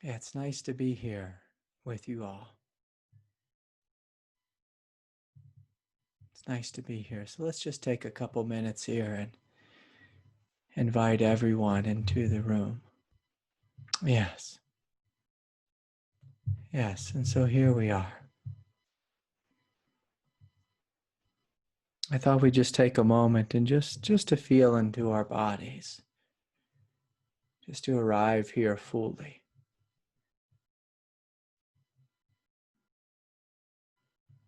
Yeah, it's nice to be here with you all. It's nice to be here. So let's just take a couple minutes here and invite everyone into the room. Yes. Yes. And so here we are. I thought we'd just take a moment and just to feel into our bodies. Just to arrive here fully.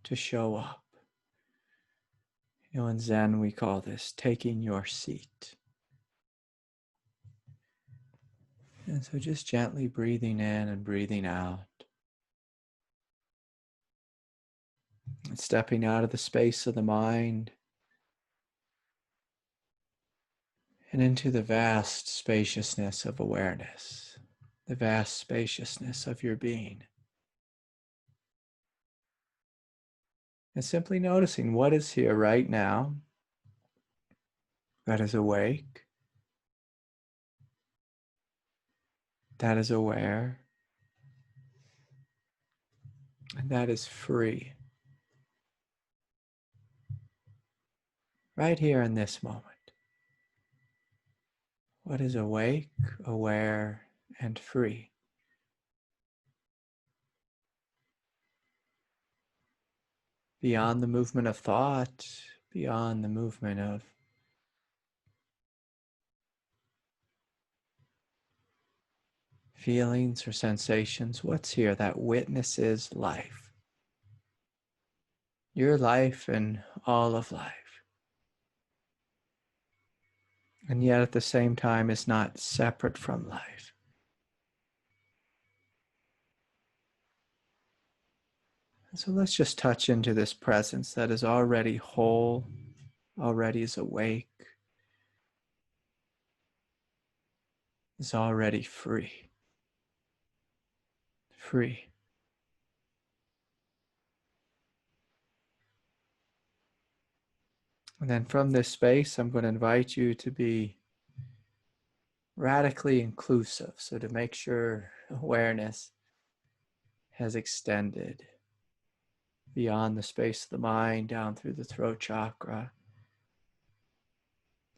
To show up. In Zen we call this taking your seat. And so just gently breathing in and breathing out. And stepping out of the space of the mind and into the vast spaciousness of awareness, the vast spaciousness of your being. And simply noticing what is here right now that is awake, that is aware, and that is free. Right here in this moment. What is awake, aware, and free? Beyond the movement of thought, beyond the movement of feelings or sensations, what's here that witnesses life? Your life and all of life. And yet at the same time is not separate from life. And so let's just touch into this presence that is already whole, already is awake, is already free. Free. And then from this space, I'm going to invite you to be radically inclusive. So to make sure awareness has extended beyond the space of the mind, down through the throat chakra.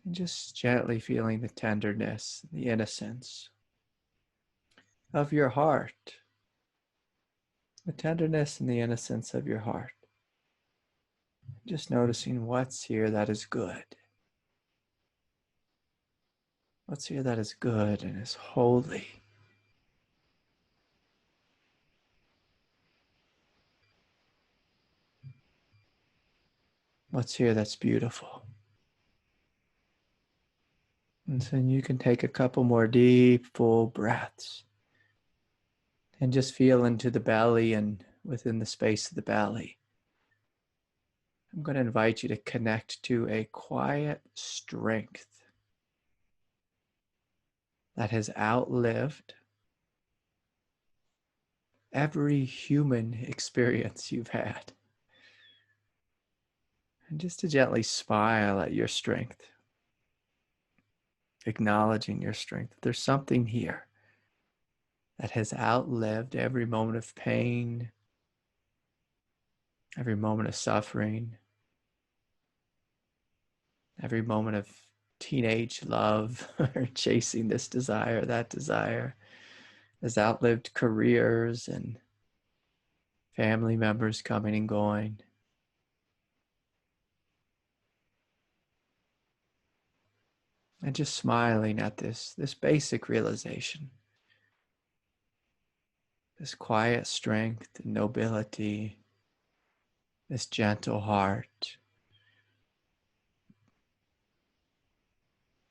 And just gently feeling the tenderness, the innocence of your heart. The tenderness and the innocence of your heart. Just noticing what's here that is good. What's here that is good and is holy. What's here that's beautiful. And so you can take a couple more deep, full breaths. And just feel into the belly and within the space of the belly. I'm going to invite you to connect to a quiet strength that has outlived every human experience you've had. And just to gently smile at your strength, acknowledging your strength. There's something here that has outlived every moment of pain, every moment of suffering, every moment of teenage love or chasing this desire, that desire, has outlived careers and family members coming and going. And just smiling at this basic realization, this quiet strength and nobility, this gentle heart,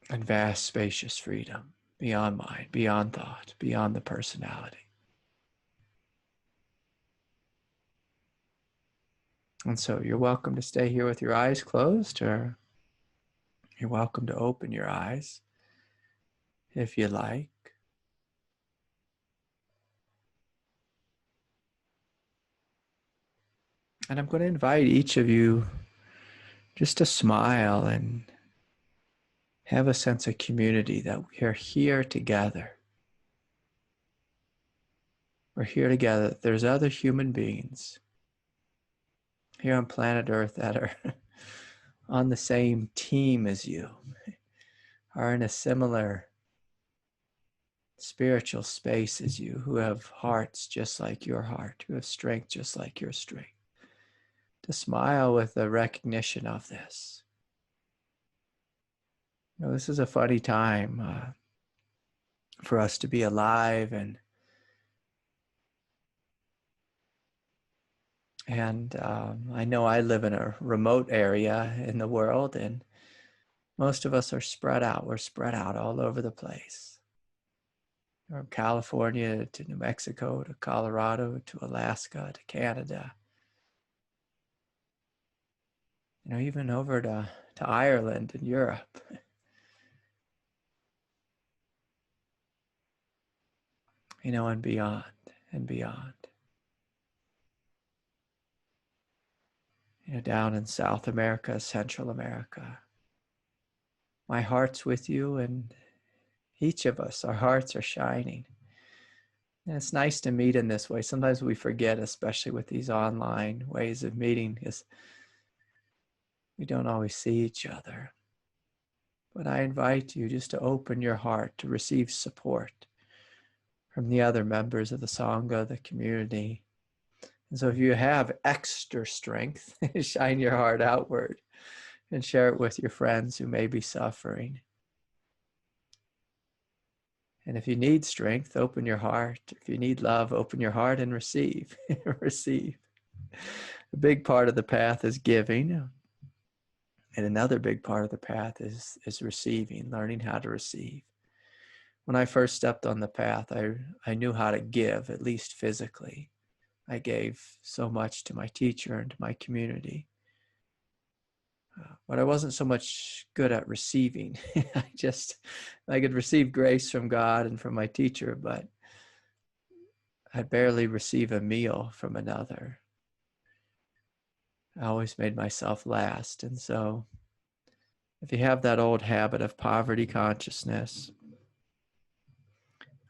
and vast spacious freedom beyond mind, beyond thought, beyond the personality. And so you're welcome to stay here with your eyes closed, or you're welcome to open your eyes if you like. And I'm going to invite each of you just to smile and have a sense of community, that we are here together. We're here together. There's other human beings here on planet Earth that are on the same team as you, are in a similar spiritual space as you, who have hearts just like your heart, who have strength just like your strength. To smile with the recognition of this. You know, this is a funny time for us to be alive, and I know I live in a remote area in the world, and most of us are spread out. We're spread out all over the place. From California to New Mexico to Colorado to Alaska to Canada. You know, even over to Ireland and Europe. You know, and beyond and beyond. You know, down in South America, Central America. My heart's with you, and each of us, our hearts are shining. And it's nice to meet in this way. Sometimes we forget, especially with these online ways of meeting, because we don't always see each other. But I invite you just to open your heart to receive support from the other members of the Sangha, the community. And so if you have extra strength, shine your heart outward and share it with your friends who may be suffering. And if you need strength, open your heart. If you need love, open your heart and receive. Receive. A big part of the path is giving. And another big part of the path is receiving, learning how to receive. When I first stepped on the path, I knew how to give, at least physically. I gave so much to my teacher and to my community. But I wasn't so much good at receiving. I could receive grace from God and from my teacher, but I'd barely receive a meal from another. I always made myself last. And so if you have that old habit of poverty consciousness,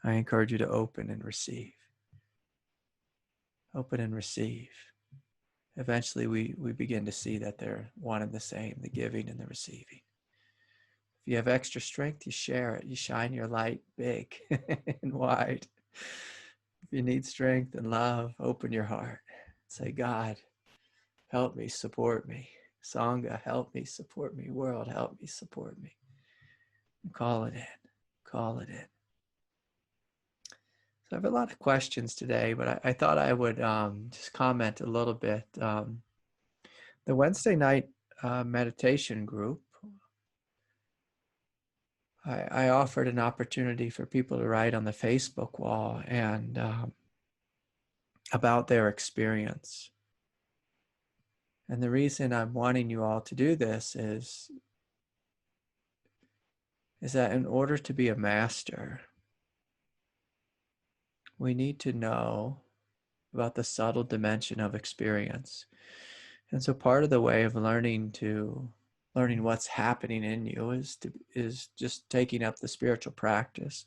I encourage you to open and receive. Open and receive. Eventually we begin to see that they're one and the same, the giving and the receiving. If you have extra strength, you share it. You shine your light big and wide. If you need strength and love, open your heart. Say, God, help me, support me. Sangha, help me, support me. World, help me, support me. And call it in. Call it in. So I have a lot of questions today, but I thought I would just comment a little bit. The Wednesday night meditation group, I offered an opportunity for people to write on the Facebook wall and about their experience. And the reason I'm wanting you all to do this is that in order to be a master, we need to know about the subtle dimension of experience. And so part of the way of learning what's happening in you is just taking up the spiritual practice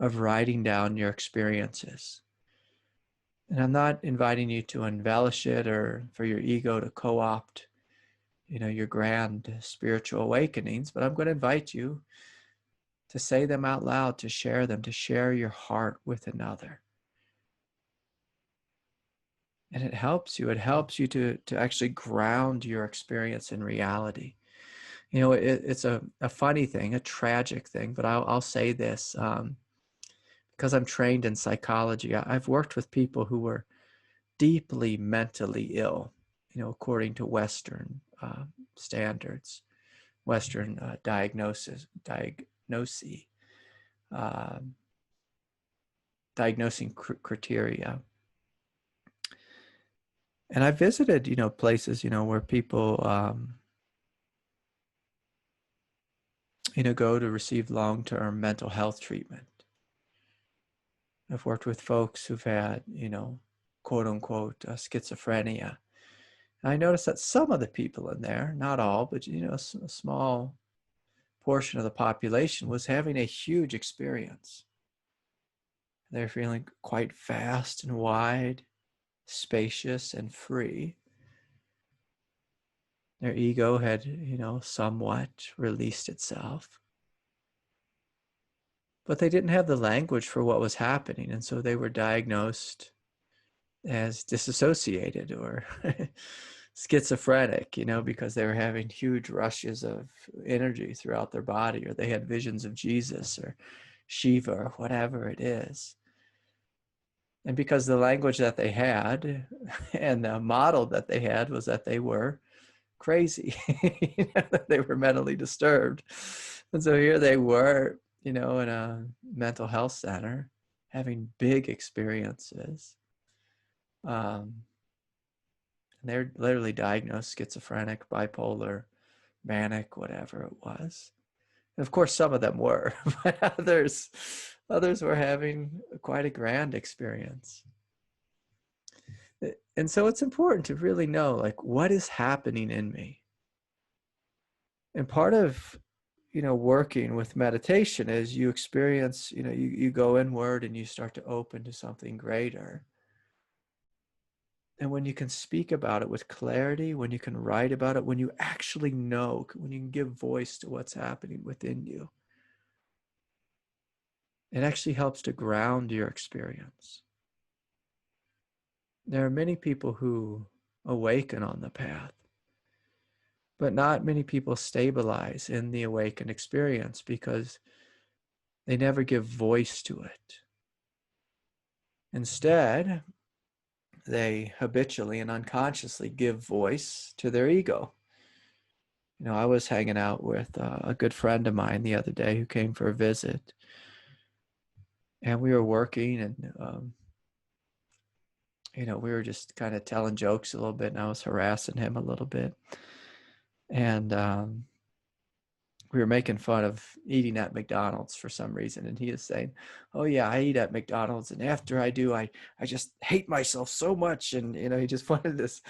of writing down your experiences. And I'm not inviting you to embellish it or for your ego to co-opt, your grand spiritual awakenings, but I'm going to invite you to say them out loud, to share them, to share your heart with another. And it helps you to actually ground your experience in reality. It's a funny thing, a tragic thing, but I'll say this, because I'm trained in psychology. I've worked with people who were deeply mentally ill, according to Western standards, Western diagnosing criteria. And I visited, places, where people, go to receive long-term mental health treatment. I've worked with folks who've had, quote unquote, schizophrenia. And I noticed that some of the people in there, not all, but, a small portion of the population was having a huge experience. They're feeling quite vast and wide, spacious and free. Their ego had, somewhat released itself. But they didn't have the language for what was happening, and so they were diagnosed as disassociated or schizophrenic, because they were having huge rushes of energy throughout their body, or they had visions of Jesus or Shiva or whatever it is. And because the language that they had and the model that they had was that they were crazy, that they were mentally disturbed. And so here they were, in a mental health center having big experiences. And they're literally diagnosed schizophrenic, bipolar, manic, whatever it was. And of course, some of them were, but others were having quite a grand experience. And so it's important to really know, like, what is happening in me? And part of, working with meditation is you experience, you go inward and you start to open to something greater. And when you can speak about it with clarity, when you can write about it, when you actually know, when you can give voice to what's happening within you, it actually helps to ground your experience. There are many people who awaken on the path, but not many people stabilize in the awakened experience because they never give voice to it. Instead, they habitually and unconsciously give voice to their ego. I was hanging out with a good friend of mine the other day who came for a visit, and we were working, and we were just kind of telling jokes a little bit, and I was harassing him a little bit, and we were making fun of eating at McDonald's for some reason. And he is saying, oh yeah, I eat at McDonald's, and after I do, I just hate myself so much. And, he just wanted this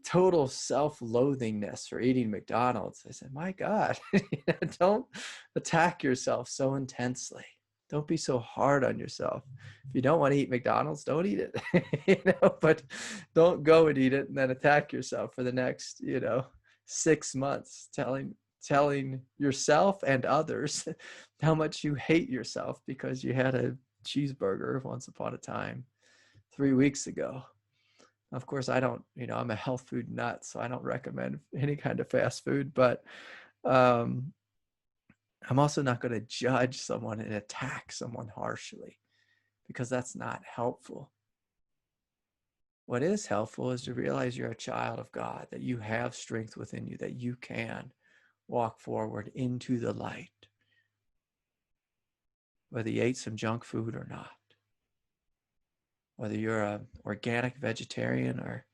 total self-loathingness for eating McDonald's. I said, my God, don't attack yourself so intensely. Don't be so hard on yourself. If you don't want to eat McDonald's, don't eat it, but don't go and eat it and then attack yourself for the next, 6 months, telling yourself and others how much you hate yourself because you had a cheeseburger once upon a time 3 weeks ago. Of course, I don't, I'm a health food nut, so I don't recommend any kind of fast food, but I'm also not going to judge someone and attack someone harshly because that's not helpful. What is helpful is to realize you're a child of God, that you have strength within you, that you can walk forward into the light, whether you ate some junk food or not, whether you're an organic vegetarian or,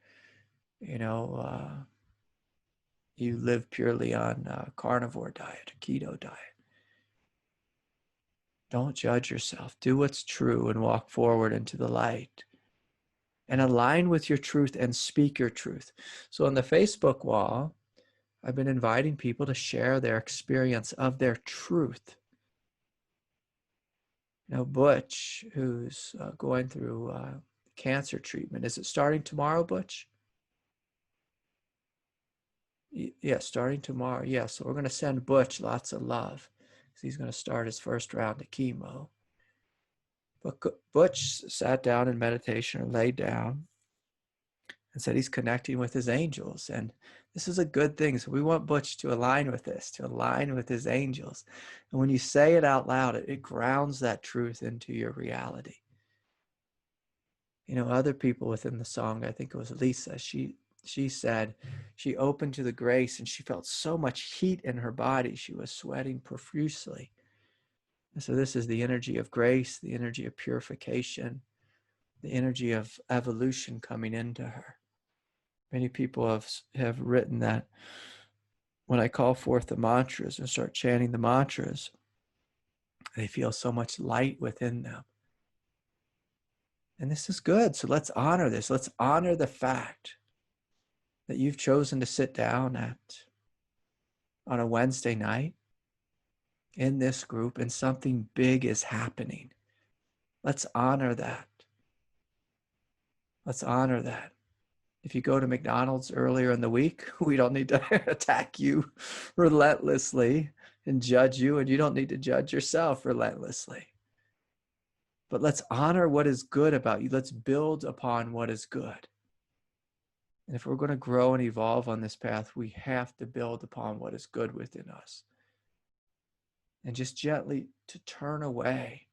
you live purely on a carnivore diet, a keto diet. Don't judge yourself. Do what's true and walk forward into the light. And align with your truth and speak your truth. So on the Facebook wall, I've been inviting people to share their experience of their truth. Butch, who's going through cancer treatment. Is it starting tomorrow, Butch? Yeah, starting tomorrow. Yeah, so we're going to send Butch lots of love because he's going to start his first round of chemo. But Butch sat down in meditation or laid down and said he's connecting with his angels. And this is a good thing. So we want Butch to align with this, to align with his angels. And when you say it out loud, it grounds that truth into your reality. Other people within the song, I think it was Lisa, she said she opened to the grace and she felt so much heat in her body. She was sweating profusely. And so this is the energy of grace, the energy of purification, the energy of evolution coming into her. Many people have written that when I call forth the mantras and start chanting the mantras, they feel so much light within them. And this is good. So let's honor this. Let's honor the fact that you've chosen to sit down on a Wednesday night in this group and something big is happening. Let's honor that. Let's honor that. If you go to McDonald's earlier in the week, we don't need to attack you relentlessly and judge you, and you don't need to judge yourself relentlessly. But let's honor what is good about you. Let's build upon what is good. And if we're going to grow and evolve on this path, we have to build upon what is good within us. And just gently to turn away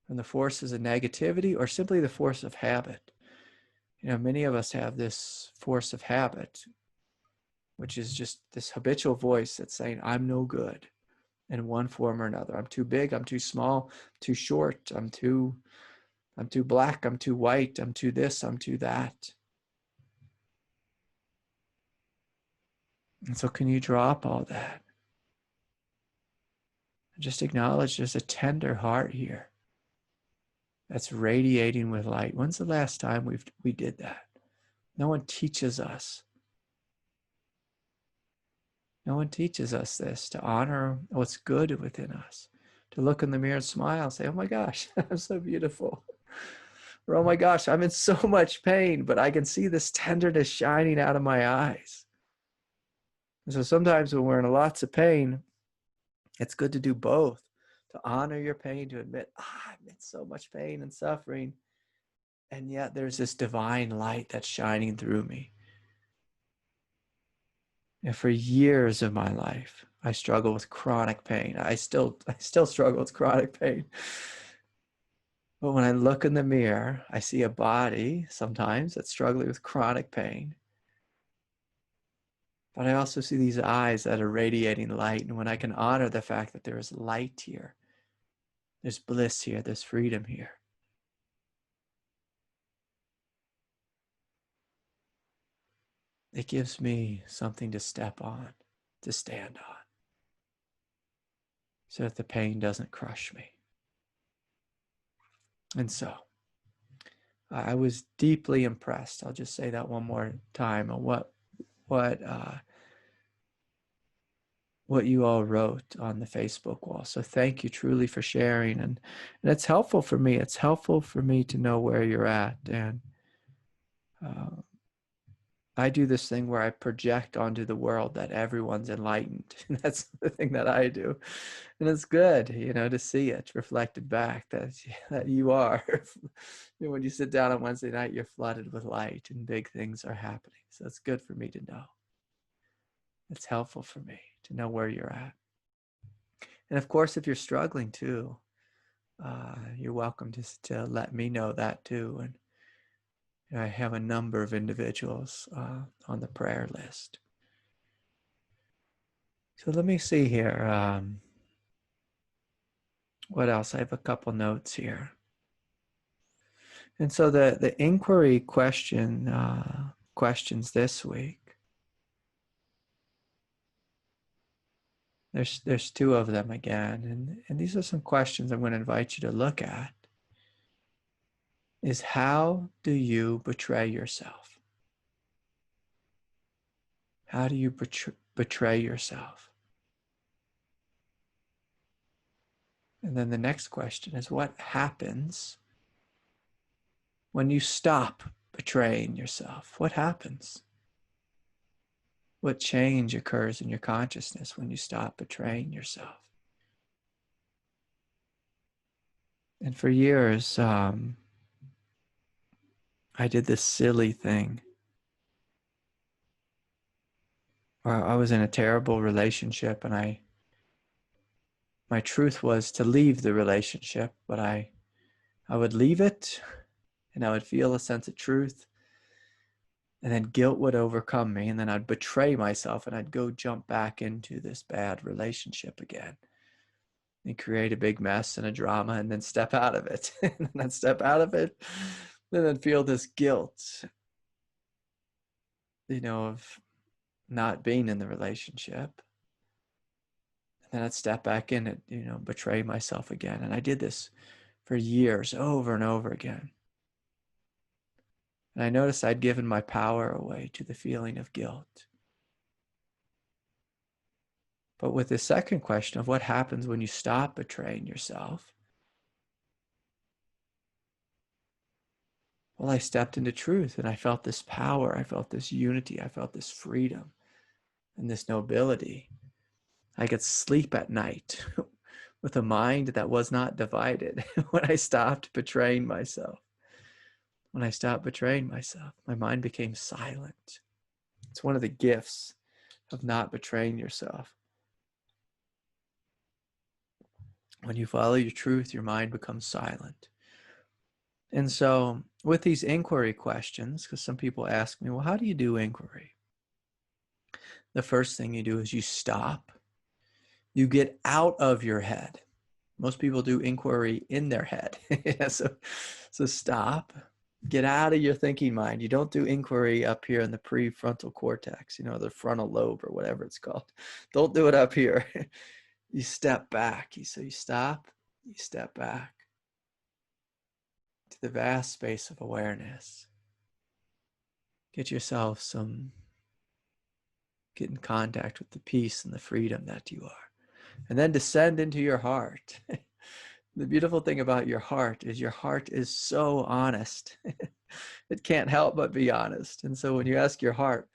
from the forces of negativity or simply the force of habit. You know, many of us have this force of habit, which is just this habitual voice that's saying, I'm no good in one form or another. I'm too big, I'm too small, I'm too short, I'm too black, I'm too white, I'm too this, I'm too that. And so can you drop all that? Just acknowledge there's a tender heart here that's radiating with light. When's the last time we did that? No one teaches us. No one teaches us this, to honor what's good within us, to look in the mirror and smile and say, oh my gosh, I'm so beautiful. Or, oh my gosh, I'm in so much pain, but I can see this tenderness shining out of my eyes. And so sometimes when we're in lots of pain, it's good to do both, to honor your pain, to admit, I'm in so much pain and suffering, and yet there's this divine light that's shining through me. And for years of my life, I struggled with chronic pain. I still struggle with chronic pain. But when I look in the mirror, I see a body sometimes that's struggling with chronic pain. But I also see these eyes that are radiating light. And when I can honor the fact that there is light here, there's bliss here, there's freedom here, it gives me something to step on, to stand on, so that the pain doesn't crush me. And so I was deeply impressed. I'll just say that one more time on what you all wrote on the Facebook wall. So thank you truly for sharing. And it's helpful for me. It's helpful for me to know where you're at. And I do this thing where I project onto the world that everyone's enlightened. And that's the thing that I do. And it's good, to see it reflected back that you are. When you sit down on Wednesday night, you're flooded with light and big things are happening. So it's good for me to know. It's helpful for me to know where you're at. And of course, if you're struggling too, you're welcome to let me know that too. And I have a number of individuals on the prayer list. So let me see here. What else? I have a couple notes here. And so the inquiry questions this week, there's two of them again. And these are some questions I'm going to invite you to look at. Is how do you betray yourself? How do you betray yourself? And then the next question is, what happens when you stop betraying yourself? What happens? What change occurs in your consciousness when you stop betraying yourself? And for years, I did this silly thing where I was in a terrible relationship, and my truth was to leave the relationship, but I would leave it and I would feel a sense of truth, and then guilt would overcome me, and then I'd betray myself and I'd go jump back into this bad relationship again and create a big mess and a drama, and then step out of it. And then I'd step out of it and then feel this guilt, of not being in the relationship. And then I'd step back in it, betray myself again. And I did this for years, over and over again. And I noticed I'd given my power away to the feeling of guilt. But with the second question of what happens when you stop betraying yourself, Well, I stepped into truth and I felt this power. I felt this unity. I felt this freedom and this nobility. I could sleep at night with a mind that was not divided when I stopped betraying myself. When I stopped betraying myself, my mind became silent. It's one of the gifts of not betraying yourself. When you follow your truth, your mind becomes silent. And so with these inquiry questions, because some people ask me, well, how do you do inquiry? The first thing you do is you stop. You get out of your head. Most people do inquiry in their head. So stop. Get out of your thinking mind. You don't do inquiry up here in the prefrontal cortex, the frontal lobe or whatever it's called. Don't do it up here. You step back. So you stop, you step back to the vast space of awareness. Get yourself get in contact with the peace and the freedom that you are. And then descend into your heart. The beautiful thing about your heart is so honest. It can't help but be honest. And so when you ask your heart,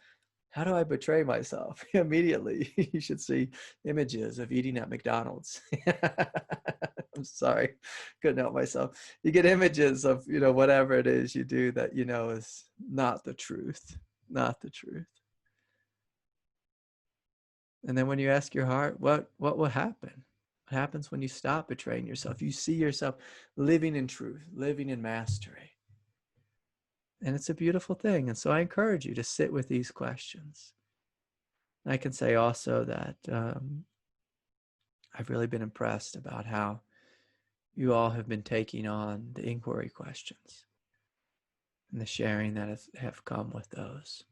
how do I betray myself? Immediately, you should see images of eating at McDonald's. I'm sorry, couldn't help myself. You get images of, whatever it is you do that, is not the truth, not the truth. And then when you ask your heart, what will happen? What happens when you stop betraying yourself? You see yourself living in truth, living in mastery. And it's a beautiful thing. And so I encourage you to sit with these questions. And I can say also that I've really been impressed about how you all have been taking on the inquiry questions and the sharing that have come with those.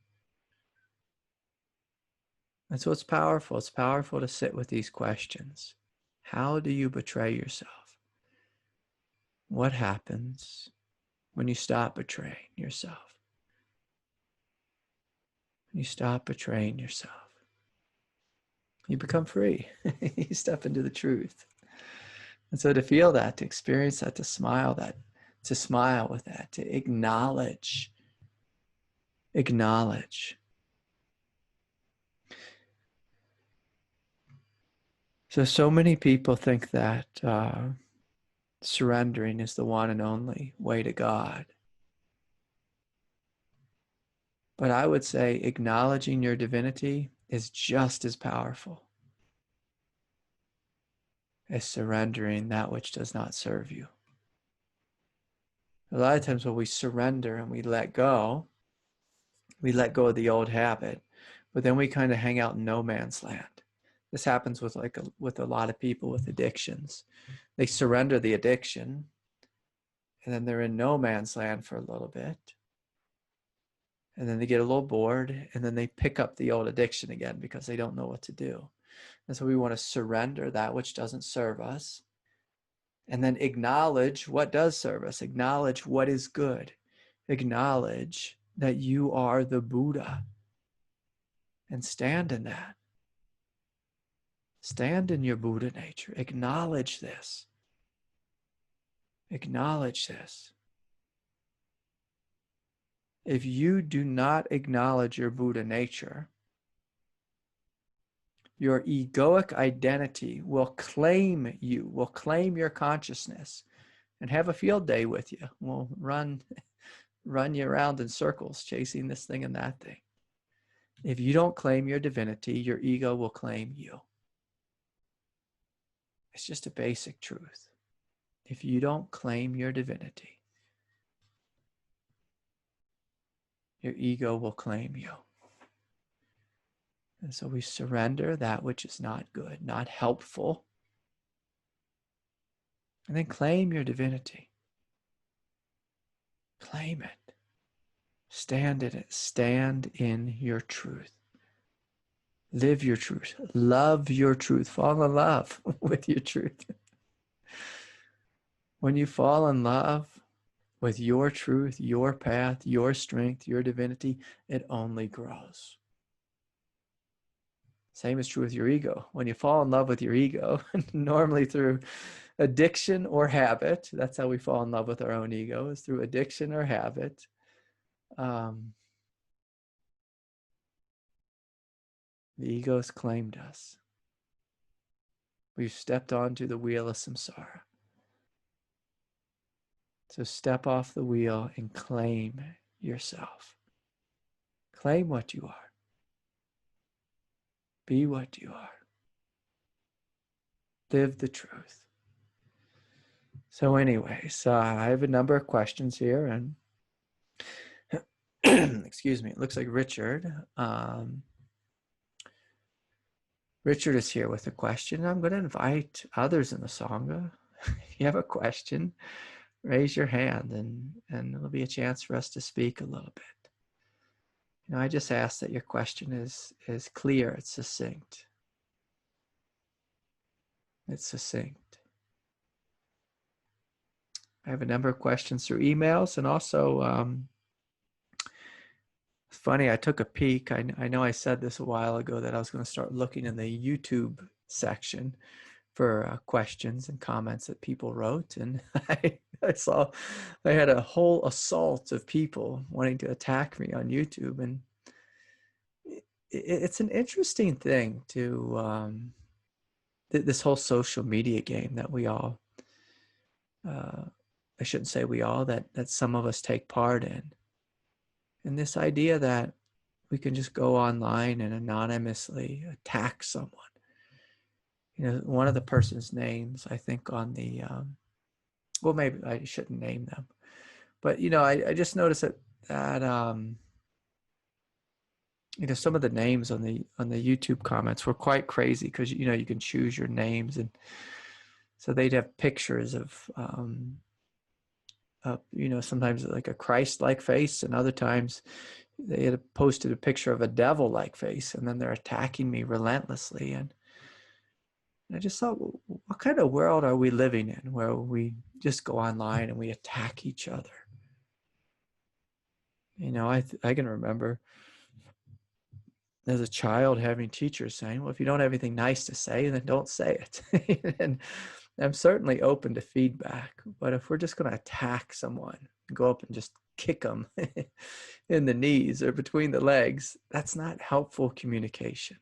And so it's powerful. It's powerful to sit with these questions. How do you betray yourself? What happens when you stop betraying yourself? When you stop betraying yourself, you become free. You step into the truth. And so to feel that, to experience that, to smile with that, to acknowledge. So many people think that surrendering is the one and only way to God. But I would say acknowledging your divinity is just as powerful as surrendering that which does not serve you. A lot of times when we surrender and we let go of the old habit, but then we kind of hang out in no man's land. This happens with a lot of people with addictions. They surrender the addiction, and then they're in no man's land for a little bit. And then they get a little bored, and then they pick up the old addiction again because they don't know what to do. And so we want to surrender that which doesn't serve us, and then acknowledge what does serve us. Acknowledge what is good. Acknowledge that you are the Buddha, and stand in that. Stand in your Buddha nature. Acknowledge this. Acknowledge this. If you do not acknowledge your Buddha nature, your egoic identity will claim you, will claim your consciousness, and have a field day with you. Will run you around in circles, chasing this thing and that thing. If you don't claim your divinity, your ego will claim you. It's just a basic truth. If you don't claim your divinity, your ego will claim you. And so we surrender that which is not good, not helpful, and then claim your divinity. Claim it. Stand in it. Stand in your truth. Live your truth. Love your truth. Fall in love with your truth. When you fall in love with your truth, your path, your strength, your divinity, it only grows. Same is true with your ego. When you fall in love with your ego, normally through addiction or habit. That's how we fall in love with our own ego, is through addiction or habit. The ego has claimed us. We've stepped onto the wheel of samsara. So step off the wheel and claim yourself. Claim what you are. Be what you are. Live the truth. So anyways, I have a number of questions here, and excuse me, it looks like Richard. Richard is here with a question. I'm going to invite others in the Sangha. If you have a question, raise your hand, and it'll be a chance for us to speak a little bit. I just ask that your question is clear, it's succinct. It's succinct. I have a number of questions through emails, and also, it's funny, I took a peek. I know I said this a while ago that I was going to start looking in the YouTube section for questions and comments that people wrote, and I saw I had a whole assault of people wanting to attack me on YouTube, and it's an interesting thing to this whole social media game that we all, I shouldn't say we all, that some of us take part in. And this idea that we can just go online and anonymously attack someone. One of the person's names, I think on the, well, maybe I shouldn't name them. But, I just noticed that some of the names on the YouTube comments were quite crazy, because, you can choose your names. And so they'd have pictures of, sometimes like a Christ-like face, and other times they had posted a picture of a devil-like face, and then they're attacking me relentlessly. And I just thought, what kind of world are we living in where we just go online and we attack each other? I can remember as a child having teachers saying, well, if you don't have anything nice to say, then don't say it. And I'm certainly open to feedback, but if we're just going to attack someone, go up and just kick them in the knees or between the legs, that's not helpful communication.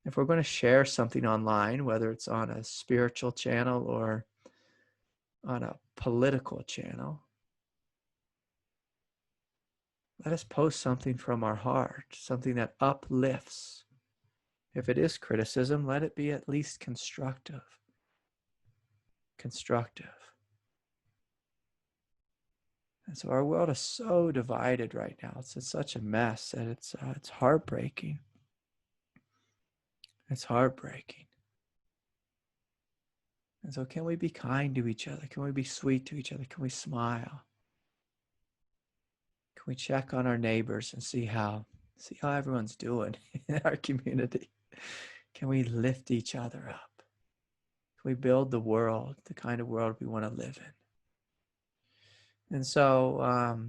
If we're going to share something online, whether it's on a spiritual channel or on a political channel, let us post something from our heart, something that uplifts. If it is criticism, let it be at least constructive. And so our world is so divided right now. It's such a mess that it's heartbreaking. It's heartbreaking. And so can we be kind to each other? Can we be sweet to each other? Can we smile? Can we check on our neighbors and see how everyone's doing in our community? Can we lift each other up? Can we build the world, the kind of world we want to live in? And so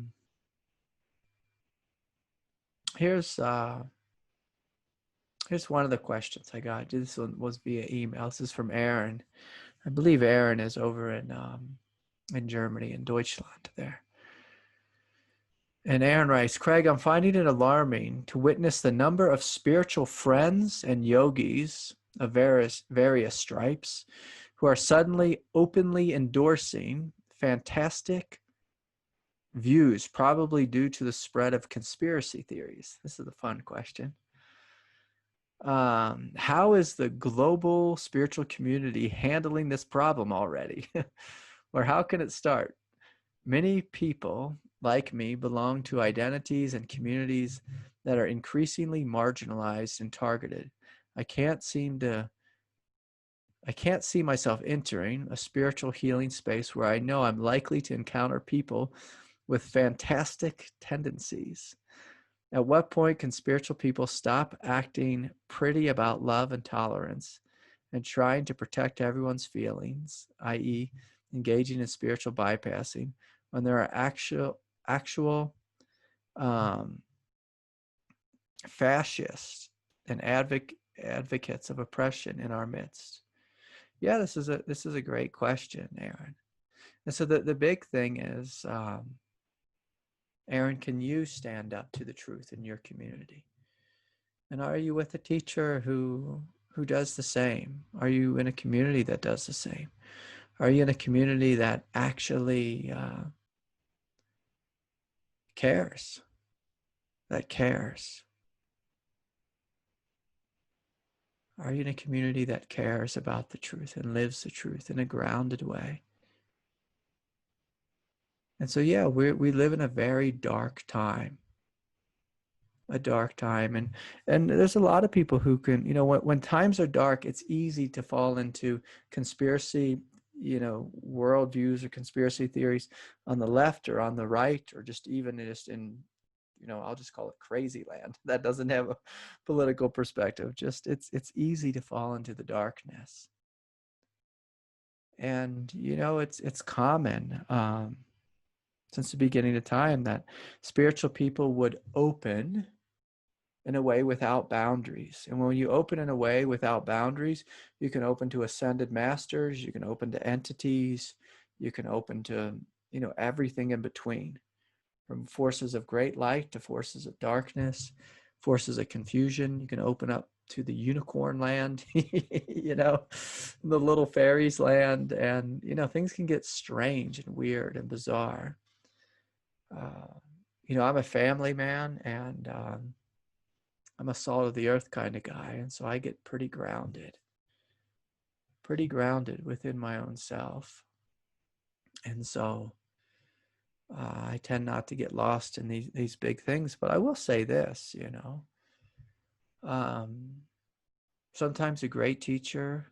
here's one of the questions I got. This one was via email. This is from Aaron. I believe Aaron is over in Germany, in Deutschland there. And Aaron writes, Craig, I'm finding it alarming to witness the number of spiritual friends and yogis of various stripes who are suddenly openly endorsing fantastic views, probably due to the spread of conspiracy theories. This is a fun question. How is the global spiritual community handling this problem already? Or how can it start? Many people like me belong to identities and communities that are increasingly marginalized and targeted. I can't see myself entering a spiritual healing space where I know I'm likely to encounter people with fantastic tendencies. At what point can spiritual people stop acting pretty about love and tolerance and trying to protect everyone's feelings, i.e., engaging in spiritual bypassing, when there are actual fascists and advocates of oppression in our midst? Yeah, this is a great question, Aaron. And so the big thing is, Aaron, can you stand up to the truth in your community? And are you with a teacher who does the same? Are you in a community that does the same? Are you in a community that actually cares? That cares? Are you in a community that cares about the truth and lives the truth in a grounded way? And so, yeah, we live in a very dark time. A dark time, and there's a lot of people who can, when times are dark, it's easy to fall into conspiracy, worldviews or conspiracy theories on the left or on the right, or just even just in, I'll just call it crazy land that doesn't have a political perspective. Just it's easy to fall into the darkness, and it's common since the beginning of time that spiritual people would open in a way without boundaries. And when you open in a way without boundaries, you can open to ascended masters, you can open to entities, you can open to, everything in between, from forces of great light to forces of darkness, forces of confusion. You can open up to the unicorn land, the little fairies land, and, things can get strange and weird and bizarre. I'm a family man, and I'm a salt of the earth kind of guy, and so I get pretty grounded within my own self. And so I tend not to get lost in these big things. But I will say this, sometimes a great teacher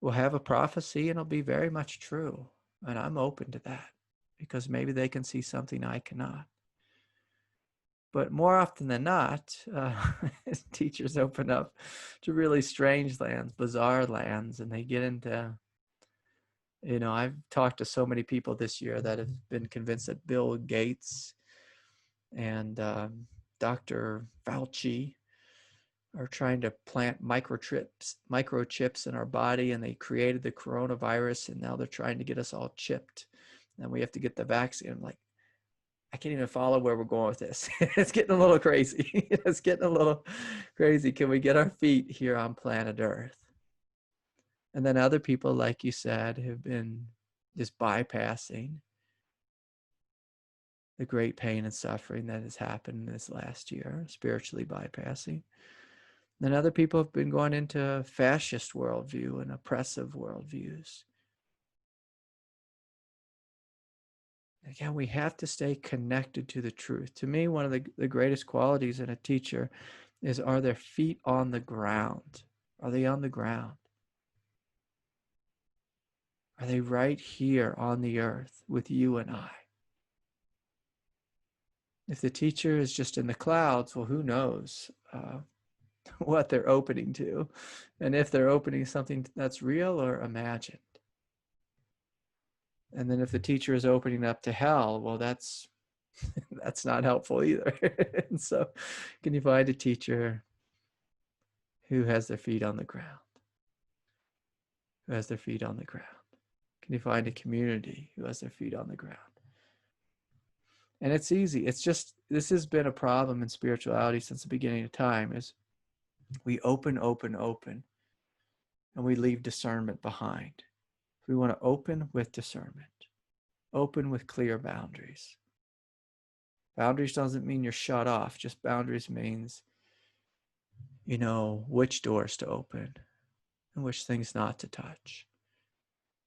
will have a prophecy and it'll be very much true. And I'm open to that because maybe they can see something I cannot. But more often than not, teachers open up to really strange lands, bizarre lands, and they get into, I've talked to so many people this year that have been convinced that Bill Gates and Dr. Fauci are trying to plant microchips in our body, and they created the coronavirus, and now they're trying to get us all chipped, and we have to get the vaccine. I'm like, I can't even follow where we're going with this. It's getting a little crazy. It's getting a little crazy. Can we get our feet here on planet Earth? And then other people, like you said, have been just bypassing the great pain and suffering that has happened this last year, spiritually bypassing. Then other people have been going into fascist worldview and oppressive worldviews. Again, we have to stay connected to the truth. To me, one of the greatest qualities in a teacher is, are their feet on the ground? Are they on the ground? Are they right here on the earth with you and I? If the teacher is just in the clouds, well, who knows what they're opening to, and if they're opening something that's real or imagined. And then if the teacher is opening up to hell, well, that's not helpful either. And so can you find a teacher who has their feet on the ground? Who has their feet on the ground? Can you find a community who has their feet on the ground? And it's easy. It's just, this has been a problem in spirituality since the beginning of time, is we open, and we leave discernment behind. We want to open with discernment, open with clear boundaries. Boundaries doesn't mean you're shut off. Just boundaries means, which doors to open and which things not to touch,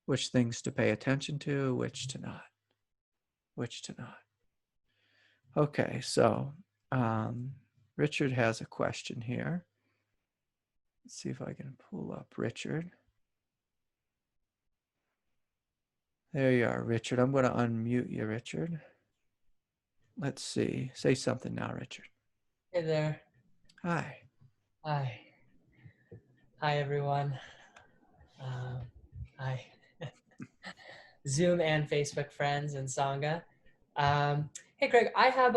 which things to pay attention to, which to not. Okay, so Richard has a question here. Let's see if I can pull up Richard. There you are, Richard. I'm going to unmute you, Richard. Let's see. Say something now, Richard. Hey there. Hi. Hi. Hi, everyone. Hi. Zoom and Facebook friends and Sangha. Hey, Greg, I have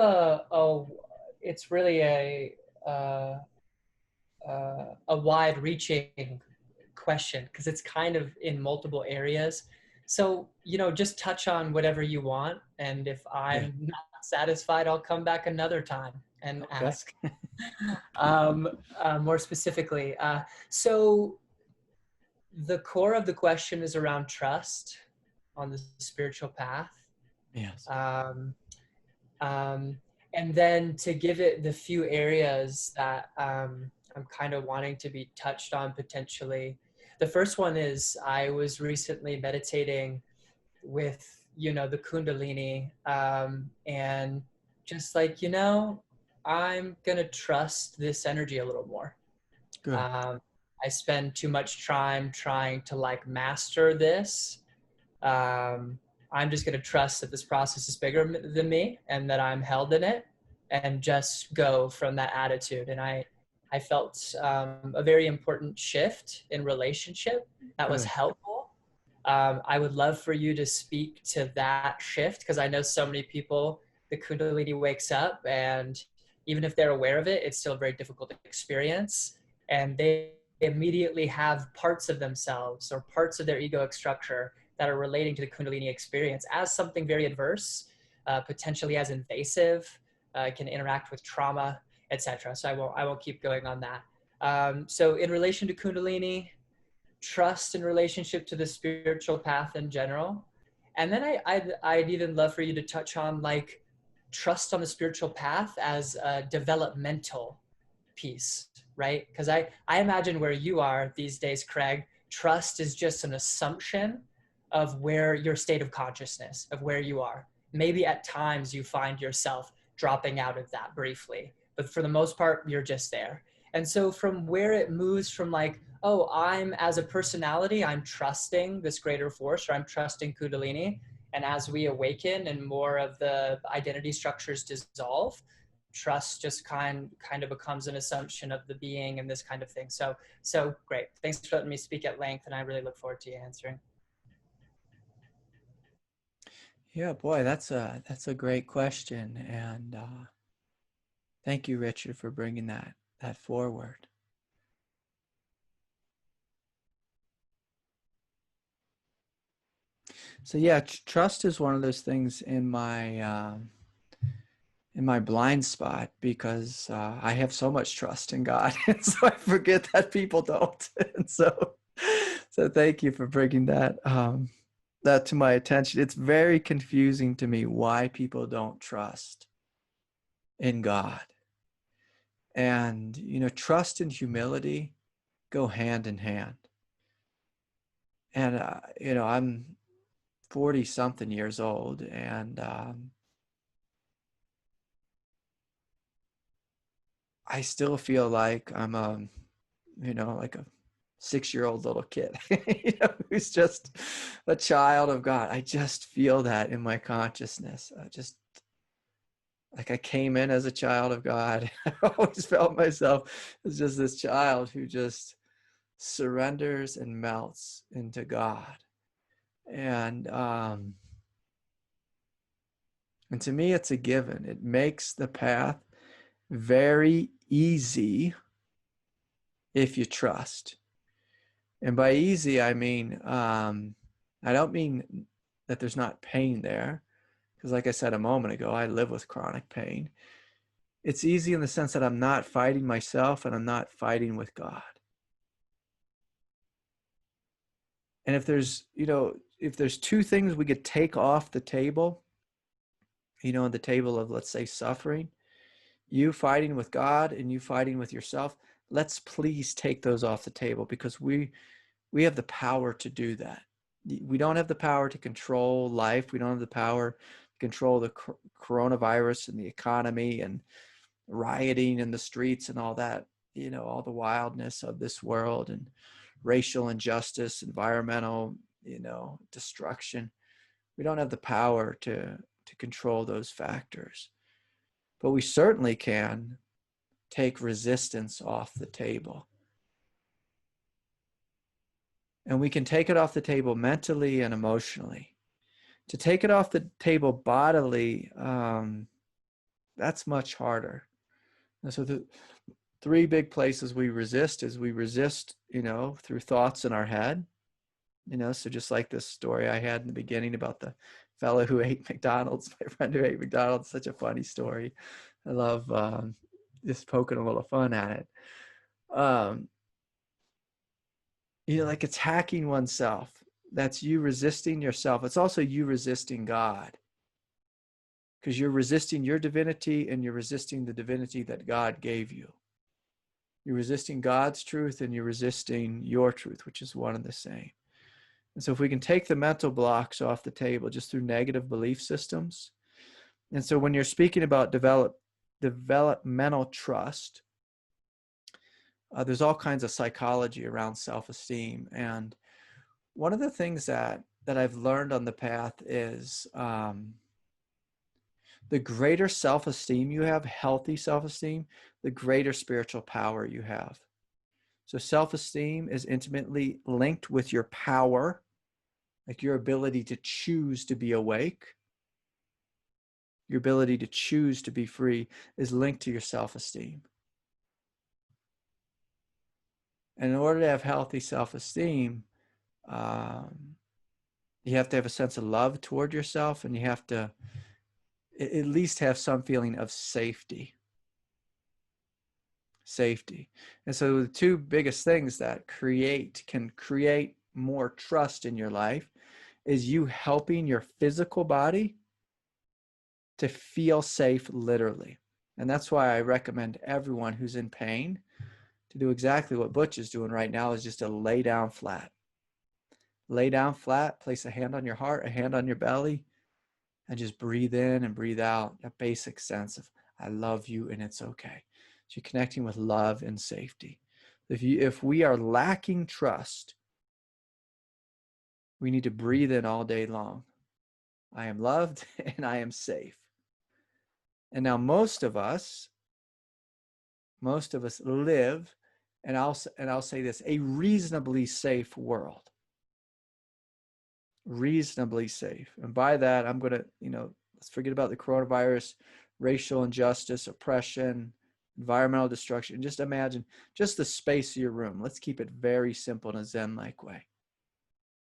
it's really a wide-reaching question because it's kind of in multiple areas. So, just touch on whatever you want. And if Yeah. I'm not satisfied, I'll come back another time and Okay. ask more specifically. So the core of the question is around trust on the spiritual path. Yes. Um, um, and then to give it the few areas that I'm kind of wanting to be touched on potentially. The first one is I was recently meditating with, the Kundalini, and just like, I'm going to trust this energy a little more. Good. I spend too much time trying to like master this. I'm just going to trust that this process is bigger than me and that I'm held in it, and just go from that attitude. And I felt a very important shift in relationship that was Good. helpful. I would love for you to speak to that shift, because I know so many people, the Kundalini wakes up, and even if they're aware of it, it's still a very difficult experience. And they immediately have parts of themselves or parts of their egoic structure that are relating to the Kundalini experience as something very adverse, potentially as invasive, can interact with trauma, etc. So I won't keep going on that. So in relation to Kundalini, trust in relationship to the spiritual path in general. And then I'd even love for you to touch on like trust on the spiritual path as a developmental piece, right? Because I imagine where you are these days, Craig, trust is just an assumption of where your state of consciousness, of where you are. Maybe at times you find yourself dropping out of that briefly, but for the most part, you're just there. And so from where it moves from like, oh, I'm as a personality, I'm trusting this greater force, or I'm trusting Kundalini. And as we awaken and more of the identity structures dissolve, trust just kind of becomes an assumption of the being and this kind of thing. So great. Thanks for letting me speak at length, and I really look forward to you answering. Yeah, boy, that's a great question, and thank you, Richard, for bringing that forward. So yeah, trust is one of those things in my blind spot, because I have so much trust in God, and so I forget that people don't. And so thank you for bringing that to my attention. It's very confusing to me why people don't trust in God. And trust and humility go hand in hand. And I'm 40 something years old, and I still feel like I'm like a 6-year-old little kid, who's just a child of God. I just feel that in my consciousness. Just like I came in as a child of God. I always felt myself as just this child who just surrenders and melts into God. And to me, it's a given. It makes the path very easy if you trust. And by easy, I mean, I don't mean that there's not pain there, because like I said a moment ago, I live with chronic pain. It's easy in the sense that I'm not fighting myself and I'm not fighting with God. And if there's two things we could take off the table, the table of, let's say, suffering, you fighting with God and you fighting with yourself, let's please take those off the table, because we have the power to do that. We don't have the power to control life. We don't have the power to control the coronavirus and the economy and rioting in the streets and all that, all the wildness of this world, and racial injustice, environmental, destruction. We don't have the power to control those factors, but we certainly can take resistance off the table. And we can take it off the table mentally and emotionally. To take it off the table bodily, that's much harder. And so three big places we resist is we resist, through thoughts in our head. So just like this story I had in the beginning about the fellow who ate McDonald's, my friend who ate McDonald's, such a funny story. I love just poking a little fun at it. Like attacking oneself. That's you resisting yourself. It's also you resisting God, because you're resisting your divinity and you're resisting the divinity that God gave you. You're resisting God's truth and you're resisting your truth, which is one and the same. And so if we can take the mental blocks off the table just through negative belief systems. And so when you're speaking about developmental trust, there's all kinds of psychology around self-esteem. And one of the things that I've learned on the path is the greater self-esteem you have, healthy self-esteem, the greater spiritual power you have. So self-esteem is intimately linked with your power, like your ability to choose to be awake. Your ability to choose to be free is linked to your self-esteem. And in order to have healthy self-esteem, you have to have a sense of love toward yourself, and you have to at least have some feeling of safety. And so the two biggest things that can create more trust in your life is you helping your physical body to feel safe, literally. And that's why I recommend everyone who's in pain to do exactly what Butch is doing right now, is just to lay down flat. Lay down flat, place a hand on your heart, a hand on your belly, and just breathe in and breathe out. A basic sense of, I love you and it's okay. So you're connecting with love and safety. If we are lacking trust, we need to breathe in all day long. I am loved and I am safe. And now most of us live, and I'll say this, a reasonably safe world. Reasonably safe. And by that, I'm going to, let's forget about the coronavirus, racial injustice, oppression, environmental destruction. Just imagine just the space of your room. Let's keep it very simple in a Zen-like way.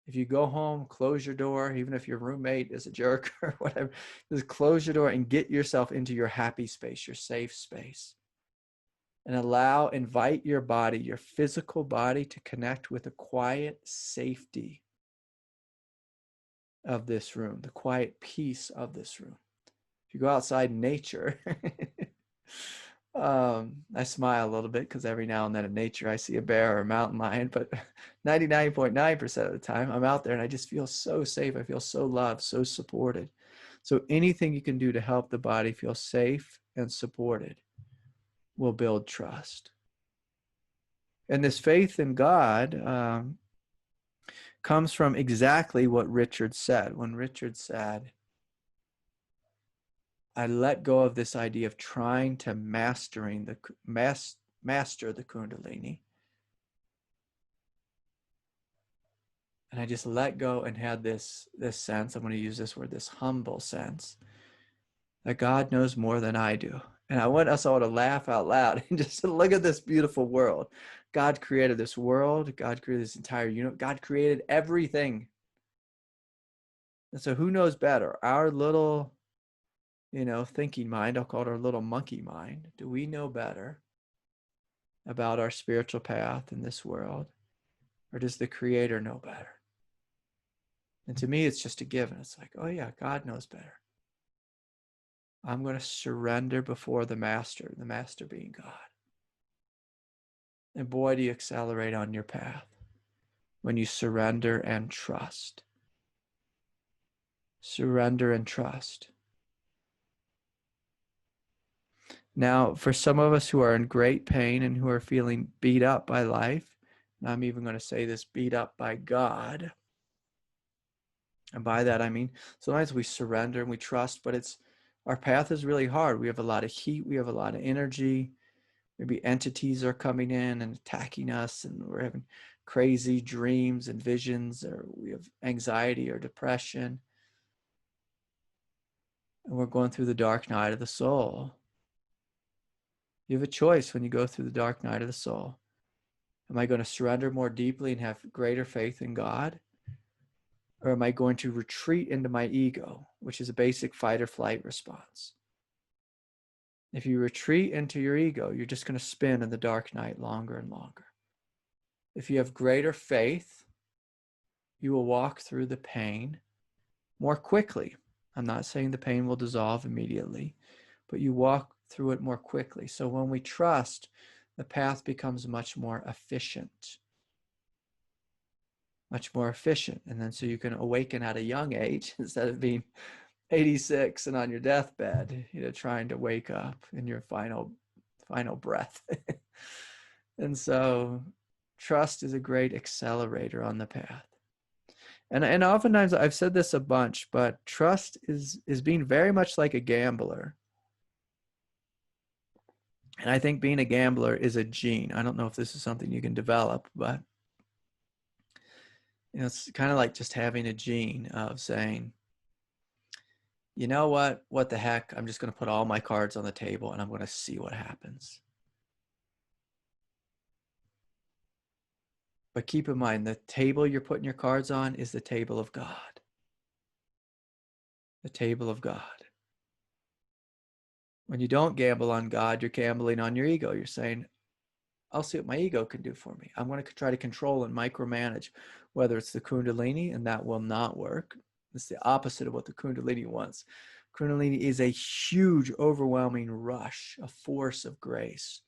If you go home, close your door, even if your roommate is a jerk or whatever, just close your door and get yourself into your happy space, your safe space. And invite your body, your physical body, to connect with the quiet safety of this room, the quiet peace of this room. If you go outside in nature, I smile a little bit because every now and then in nature I see a bear or a mountain lion, but 99.9% of the time I'm out there and I just feel so safe. I feel so loved, so supported. So anything you can do to help the body feel safe and supported will build trust. And this faith in God comes from exactly what Richard said. When Richard said, I let go of this idea of trying to master the Kundalini. And I just let go and had this sense, I'm going to use this word, this humble sense, that God knows more than I do. And I want us all to laugh out loud and just look at this beautiful world. God created this world. God created this entire universe. God created everything. And so who knows better? Our little, thinking mind, I'll call it our little monkey mind. Do we know better about our spiritual path in this world? Or does the Creator know better? And to me, it's just a given. It's like, oh yeah, God knows better. I'm going to surrender before the master being God. And boy, do you accelerate on your path when you surrender and trust. Surrender and trust. Now, for some of us who are in great pain and who are feeling beat up by life, and I'm even going to say this, beat up by God. And by that, I mean, sometimes we surrender and we trust, but our path is really hard. We have a lot of heat. We have a lot of energy. Maybe entities are coming in and attacking us, and we're having crazy dreams and visions, or we have anxiety or depression. And we're going through the dark night of the soul. You have a choice when you go through the dark night of the soul. Am I going to surrender more deeply and have greater faith in God? Or am I going to retreat into my ego, which is a basic fight or flight response? If you retreat into your ego, you're just going to spin in the dark night longer and longer. If you have greater faith, you will walk through the pain more quickly. I'm not saying the pain will dissolve immediately, but you walk through it more quickly. So when we trust, the path becomes much more efficient. Much more efficient. And then so you can awaken at a young age instead of being 86 and on your deathbed, trying to wake up in your final breath. And so trust is a great accelerator on the path. And oftentimes I've said this a bunch, but trust is being very much like a gambler. And I think being a gambler is a gene. I don't know if this is something you can develop, but it's kind of like just having a gene of saying, you know what the heck, I'm just going to put all my cards on the table and I'm going to see what happens. But keep in mind, the table you're putting your cards on is the table of God. The table of God. When you don't gamble on God, you're gambling on your ego. You're saying, I'll see what my ego can do for me. I'm going to try to control and micromanage, whether it's the Kundalini, and that will not work. It's the opposite of what the Kundalini wants. Kundalini is a huge, overwhelming rush, a force of grace.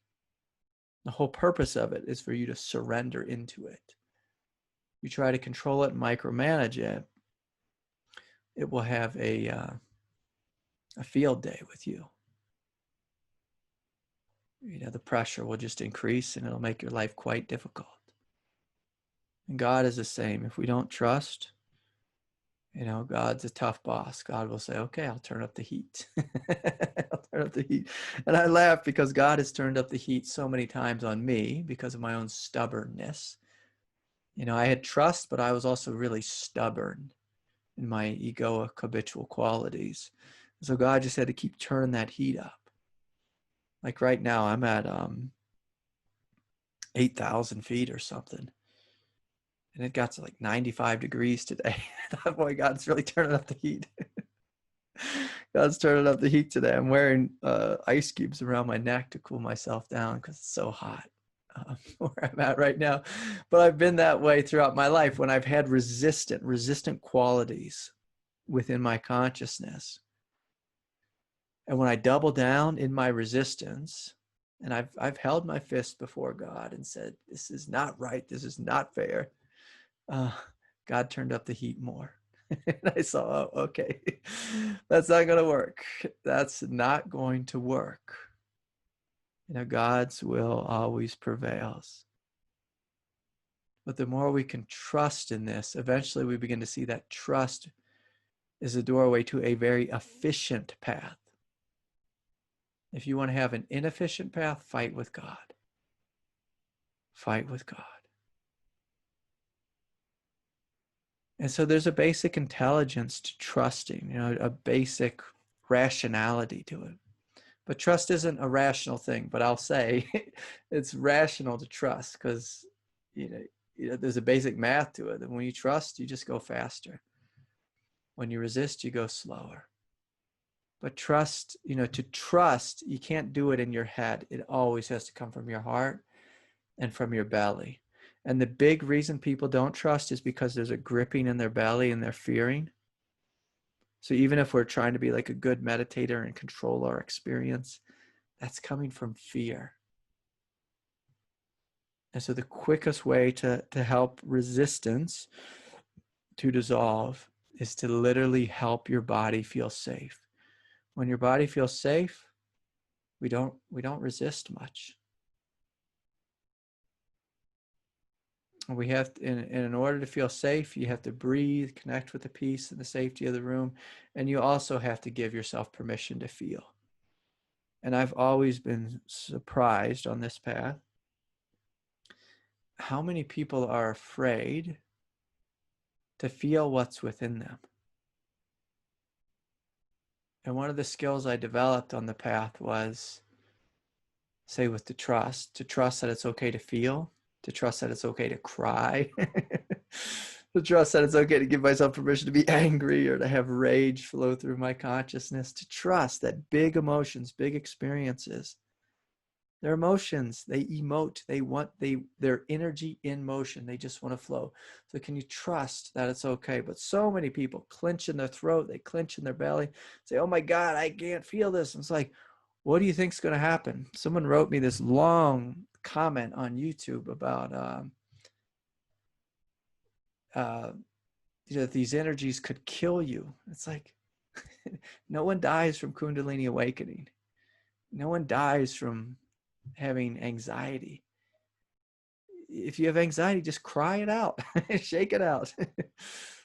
The whole purpose of it is for you to surrender into it. You try to control it and micromanage it, it will have a field day with you. The pressure will just increase and it'll make your life quite difficult. And God is the same. If we don't trust, God's a tough boss. God will say, okay, I'll turn up the heat. I'll turn up the heat. And I laugh because God has turned up the heat so many times on me because of my own stubbornness. I had trust, but I was also really stubborn in my egoic habitual qualities. So God just had to keep turning that heat up. Like right now, I'm at 8,000 feet or something. And it got to like 95 degrees today. I thought, boy, God's really turning up the heat. God's turning up the heat today. I'm wearing ice cubes around my neck to cool myself down because it's so hot where I'm at right now. But I've been that way throughout my life when I've had resistant qualities within my consciousness. And when I double down in my resistance, and I've held my fist before God and said, this is not right. This is not fair. God turned up the heat more. And I saw, oh, okay, that's not going to work. That's not going to work. God's will always prevails. But the more we can trust in this, eventually we begin to see that trust is the doorway to a very efficient path. If you want to have an inefficient path, fight with God. Fight with God. And so there's a basic intelligence to trusting, a basic rationality to it. But trust isn't a rational thing, but I'll say it's rational to trust because, there's a basic math to it. And when you trust, you just go faster. When you resist, you go slower. But trust, to trust, you can't do it in your head. It always has to come from your heart and from your belly. And the big reason people don't trust is because there's a gripping in their belly and they're fearing. So even if we're trying to be like a good meditator and control our experience, that's coming from fear. And so the quickest way to help resistance to dissolve is to literally help your body feel safe. When your body feels safe, we don't resist much. We have to, in order to feel safe, you have to breathe, connect with the peace and the safety of the room, and you also have to give yourself permission to feel. And I've always been surprised on this path how many people are afraid to feel what's within them. And one of the skills I developed on the path was say with the trust, to trust that it's okay to feel, to trust that it's okay to cry, to trust that it's okay to give myself permission to be angry or to have rage flow through my consciousness, to trust that big emotions, big experiences, they're emotions, they emote, their energy in motion, they just want to flow. So can you trust that it's okay? But so many people clench in their throat, they clench in their belly, say, oh my God, I can't feel this. And it's like, what do you think's going to happen? Someone wrote me this long comment on YouTube about these energies could kill you. It's like, no one dies from Kundalini awakening. No one dies from having anxiety. If you have anxiety, just cry it out, shake it out,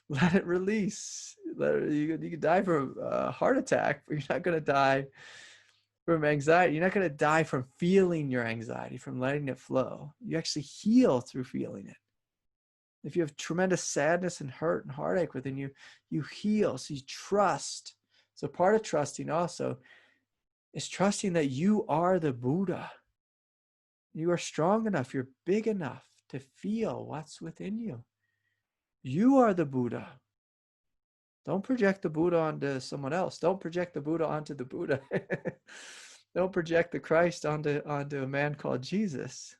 let it release. You can die from a heart attack, but you're not going to die from anxiety. You're not going to die from feeling your anxiety, from letting it flow. You actually heal through feeling it. If you have tremendous sadness and hurt and heartache within you, you heal. So you trust. So part of trusting also is trusting that you are the Buddha. You are strong enough, you're big enough to feel what's within you. You are the Buddha. Don't project the Buddha onto someone else. Don't project the Buddha onto the Buddha. Don't project the Christ onto a man called Jesus.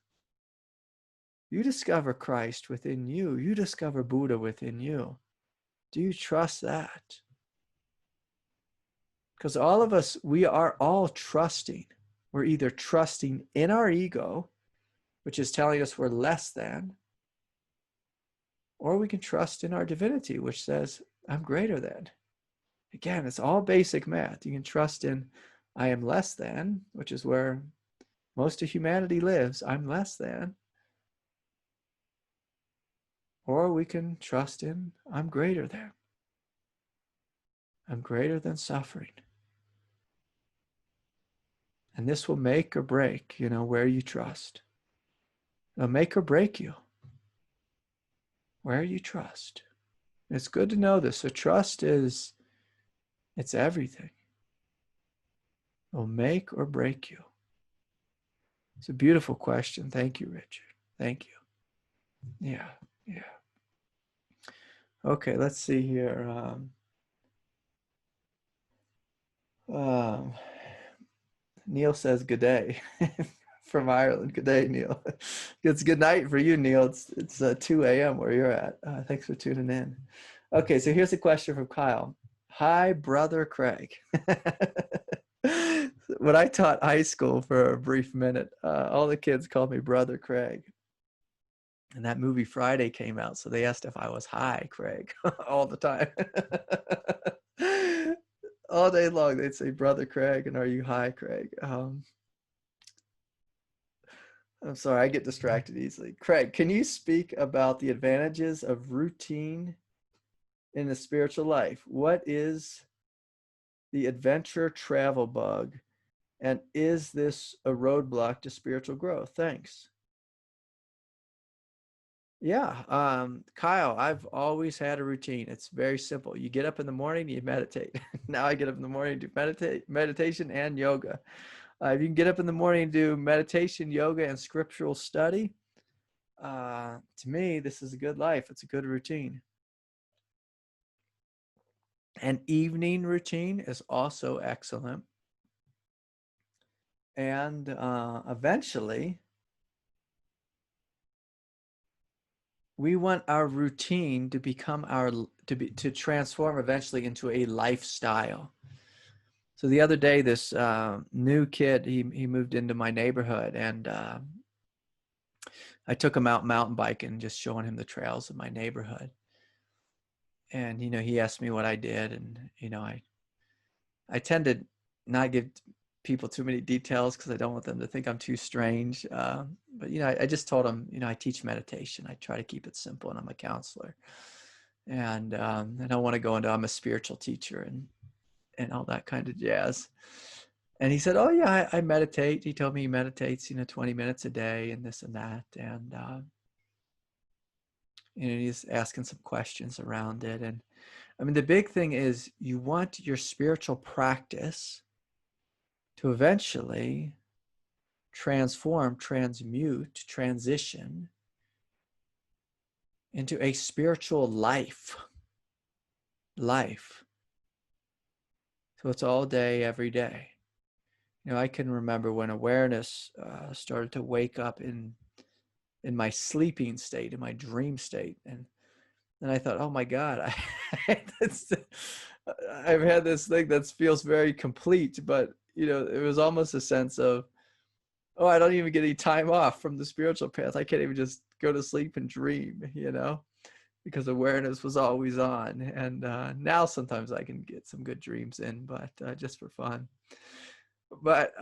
You discover Christ within you. You discover Buddha within you. Do you trust that? Because all of us, we are all trusting. We're either trusting in our ego, which is telling us we're less than, or we can trust in our divinity, which says, I'm greater than. Again, it's all basic math. You can trust in, I am less than, which is where most of humanity lives. I'm less than. Or we can trust in, I'm greater than. I'm greater than suffering. And this will make or break, where you trust. It'll make or break you. Where you trust. It's good to know this. So trust it's everything. It'll make or break you. It's a beautiful question. Thank you, Richard. Thank you. Yeah. Okay, let's see here. Neil says good day from Ireland. Good day, Neil. It's good night for you, Neil. It's 2 a.m. where you're at. Thanks for tuning in. Okay, so here's a question from Kyle. Hi, Brother Craig. When I taught high school for a brief minute, all the kids called me Brother Craig. And that movie Friday came out, so they asked if I was high, Craig, all the time. All day long, they'd say, Brother Craig, and are you high, Craig? I'm sorry, I get distracted easily. Craig, can you speak about the advantages of routine in the spiritual life? What is the adventure travel bug? And is this a roadblock to spiritual growth? Thanks. Yeah, Kyle, I've always had a routine. It's very simple. You get up in the morning, you meditate. Now I get up in the morning, do meditation and yoga. If you can get up in the morning, do meditation, yoga, and scriptural study, to me, this is a good life. It's a good routine. An evening routine is also excellent. And eventually, we want our routine to become to transform eventually into a lifestyle. So the other day, this new kid, he moved into my neighborhood, and I took him out mountain biking, just showing him the trails of my neighborhood. And he asked me what I did, and I tend to not give people too many details because I don't want them to think I'm too strange. But I just told him, I teach meditation. I try to keep it simple, and I'm a counselor. And I don't want to go into I'm a spiritual teacher and all that kind of jazz. And he said, oh yeah, I meditate. He told me he meditates, 20 minutes a day and this and that. And he's asking some questions around it. And I mean, the big thing is you want your spiritual practice to eventually transform, transmute, transition into a spiritual life. So it's all day, every day. I can remember when awareness started to wake up in my sleeping state, in my dream state. And then I thought, oh my God, I've had this thing that feels very complete, but it was almost a sense of, oh, I don't even get any time off from the spiritual path. I can't even just go to sleep and dream, because awareness was always on. And now sometimes I can get some good dreams in, but just for fun. But,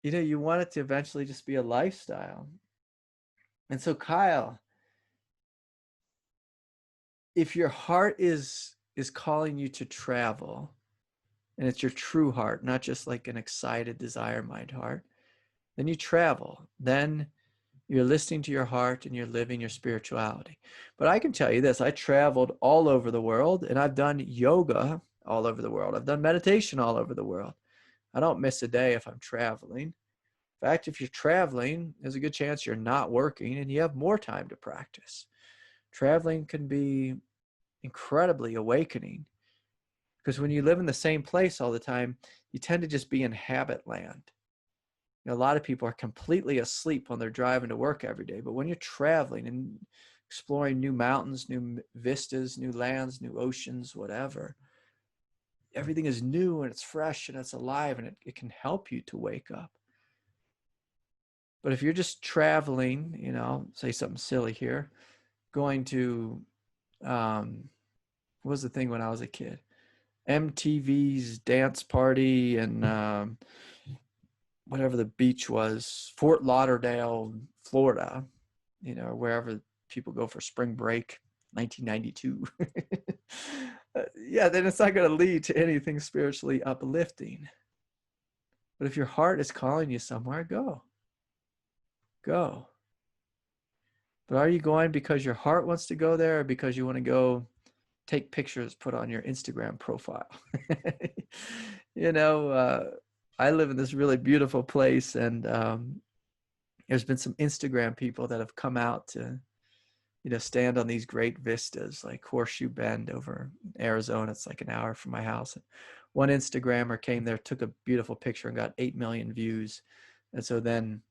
you want it to eventually just be a lifestyle. And so, Kyle, if your heart is calling you to travel, and it's your true heart, not just like an excited desire mind heart, then you travel. Then you're listening to your heart and you're living your spirituality. But I can tell you this, I traveled all over the world, and I've done yoga all over the world. I've done meditation all over the world. I don't miss a day if I'm traveling. In fact, if you're traveling, there's a good chance you're not working and you have more time to practice. Traveling can be incredibly awakening, because when you live in the same place all the time, you tend to just be in habit land. A lot of people are completely asleep when they're driving to work every day. But when you're traveling and exploring new mountains, new vistas, new lands, new oceans, whatever, everything is new and it's fresh and it's alive, and it can help you to wake up. But if you're just traveling, say something silly here, going to, what was the thing when I was a kid? MTV's dance party and whatever the beach was, Fort Lauderdale, Florida, wherever people go for spring break, 1992. Yeah, then it's not going to lead to anything spiritually uplifting. But if your heart is calling you somewhere, go. Go. But are you going because your heart wants to go there, or because you want to go take pictures, put on your Instagram profile? I live in this really beautiful place, and there's been some Instagram people that have come out to, stand on these great vistas like Horseshoe Bend over Arizona. It's like an hour from my house. And one Instagrammer came there, took a beautiful picture, and got 8 million views. And so then,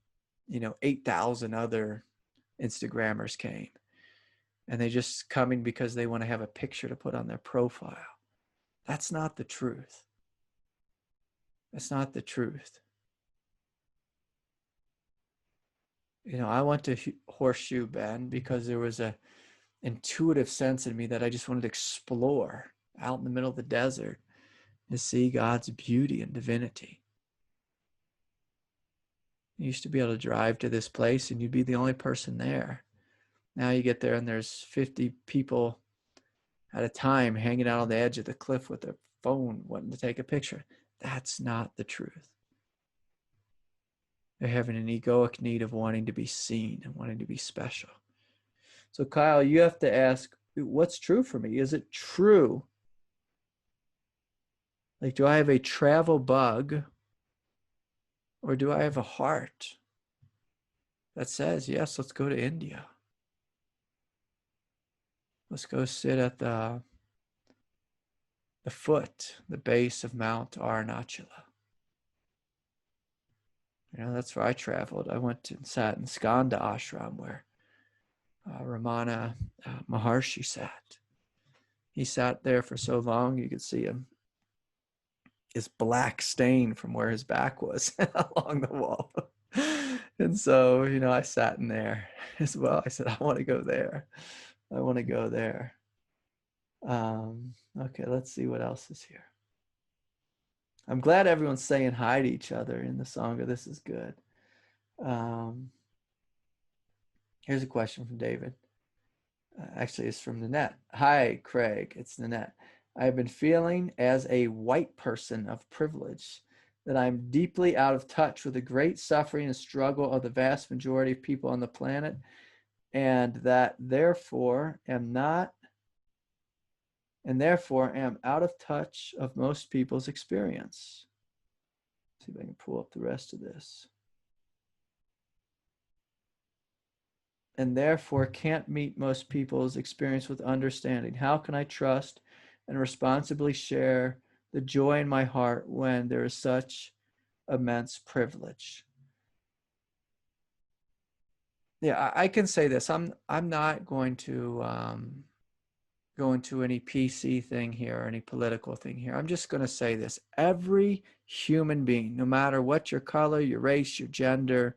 8,000 other Instagrammers came, and they just coming because they want to have a picture to put on their profile. That's not the truth. That's not the truth. I went to Horseshoe Bend because there was a intuitive sense in me that I just wanted to explore out in the middle of the desert to see God's beauty and divinity. You used to be able to drive to this place and you'd be the only person there. Now you get there and there's 50 people at a time hanging out on the edge of the cliff with their phone wanting to take a picture. That's not the truth. They're having an egoic need of wanting to be seen and wanting to be special. So Kyle, you have to ask, what's true for me? Is it true? Like, do I have a travel bug, or do I have a heart that says, yes, let's go to India. Let's go sit at the foot, the base of Mount Arunachala. That's where I traveled. I went and sat in Skanda ashram where Ramana Maharshi sat. He sat there for so long you could see him, his black stain from where his back was along the wall. And so, I sat in there as well. I said, I want to go there. I want to go there. Okay, let's see what else is here. I'm glad everyone's saying hi to each other in the Sangha. This is good. Here's a question from David. Actually, it's from Nanette. Hi, Craig. It's Nanette. I've been feeling as a white person of privilege that I'm deeply out of touch with the great suffering and struggle of the vast majority of people on the planet, and that therefore am out of touch of most people's experience. See if I can pull up the rest of this. And therefore can't meet most people's experience with understanding. How can I trust and responsibly share the joy in my heart when there is such immense privilege? Yeah, I can say this. I'm not going to go into any PC thing here or any political thing here. I'm just going to say this. Every human being, no matter what your color, your race, your gender,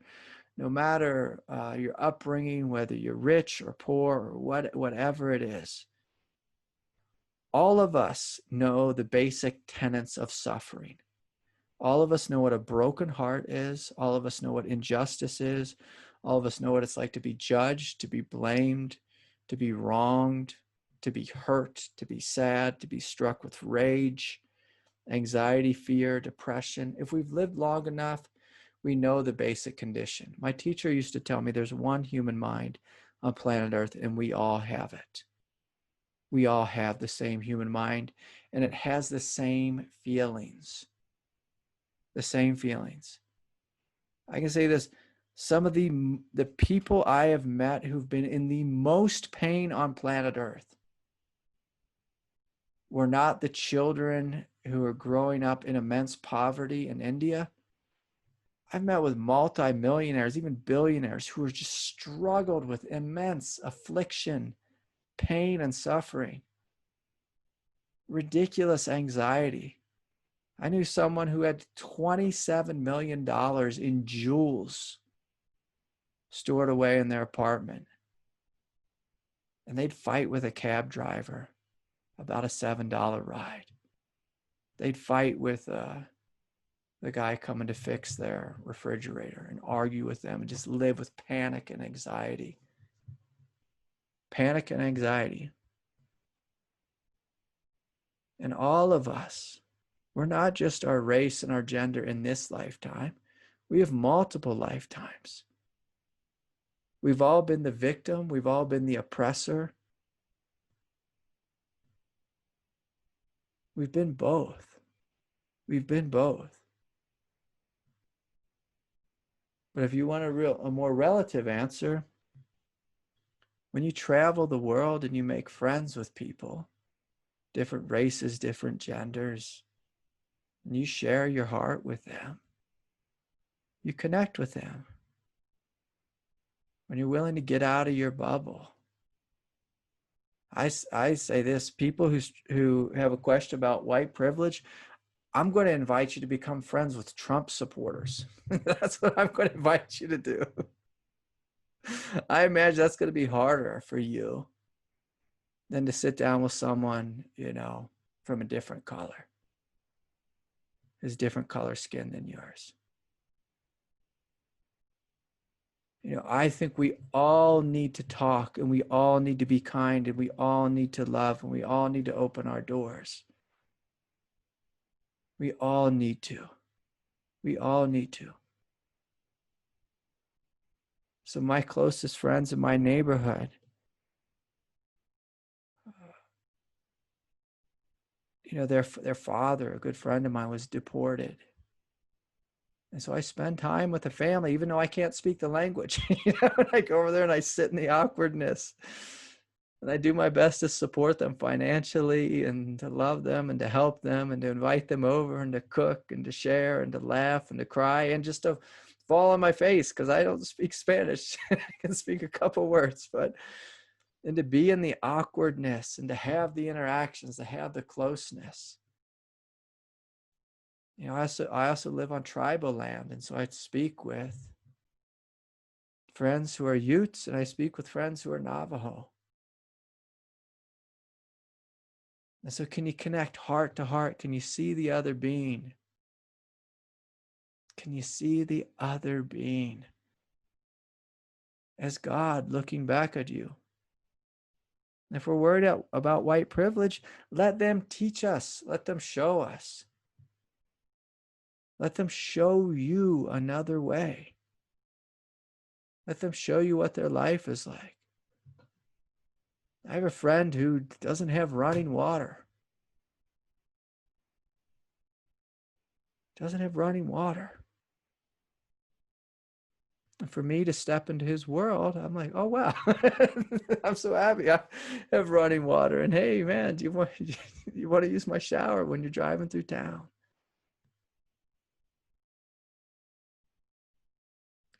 no matter your upbringing, whether you're rich or poor or whatever it is, all of us know the basic tenets of suffering. All of us know what a broken heart is. All of us know what injustice is. All of us know what it's like to be judged, to be blamed, to be wronged, to be hurt, to be sad, to be struck with rage, anxiety, fear, depression. If we've lived long enough, we know the basic condition. My teacher used to tell me there's one human mind on planet Earth, and we all have it. We all have the same human mind, and it has the same feelings. The same feelings. I can say this. Some of the people I have met who've been in the most pain on planet Earth were not the children who are growing up in immense poverty in India. I've met with multi-millionaires, even billionaires, who have just struggled with immense affliction, pain, and suffering, ridiculous anxiety. I knew someone who had $27 million in jewels stored away in their apartment. And they'd fight with a cab driver about a $7 ride. They'd fight with the guy coming to fix their refrigerator and argue with them and just live with panic and anxiety. Panic and anxiety. And all of us, we're not just our race and our gender in this lifetime. We have multiple lifetimes. We've all been the victim. We've all been the oppressor. We've been both. We've been both. But if you want a more relative answer, when you travel the world and you make friends with people, different races, different genders, and you share your heart with them, you connect with them. When you're willing to get out of your bubble. I say this, people who have a question about white privilege, I'm going to invite you to become friends with Trump supporters. That's what I'm going to invite you to do. I imagine that's going to be harder for you than to sit down with someone, from a different color, who's different color skin than yours. I think we all need to talk, and we all need to be kind, and we all need to love, and we all need to open our doors. We all need to. We all need to. So my closest friends in my neighborhood, their father, a good friend of mine, was deported. And so I spend time with the family, even though I can't speak the language. And I go over there and I sit in the awkwardness. And I do my best to support them financially and to love them and to help them and to invite them over and to cook and to share and to laugh and to cry and just to fall on my face because I don't speak Spanish. I can speak a couple words, and to be in the awkwardness and to have the interactions, to have the closeness. I also live on tribal land, and so I speak with friends who are Utes, and I speak with friends who are Navajo. And so can you connect heart to heart? Can you see the other being? Can you see the other being as God looking back at you? And if we're worried about white privilege, let them teach us. Let them show us. Let them show you another way. Let them show you what their life is like. I have a friend who doesn't have running water. doesn't have running water. And for me to step into his world, I'm like, oh, wow, I'm so happy I have running water. And hey, man, do you want to use my shower when you're driving through town?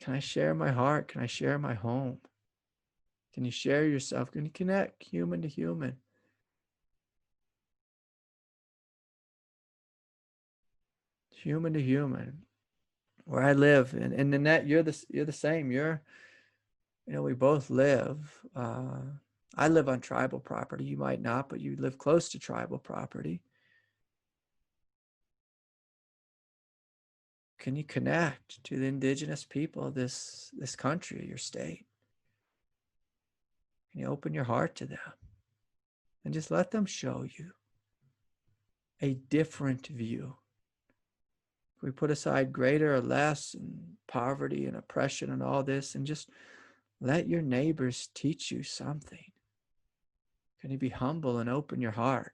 Can I share my heart? Can I share my home? Can you share yourself? Can you connect human to human? Human to human. Where I live, and Nanette, you're the same. We both live. I live on tribal property. You might not, but you live close to tribal property. Can you connect to the indigenous people of this country, your state? Can you open your heart to them and just let them show you a different view? We put aside greater or less and poverty and oppression and all this, and just let your neighbors teach you something. Can you be humble and open your heart?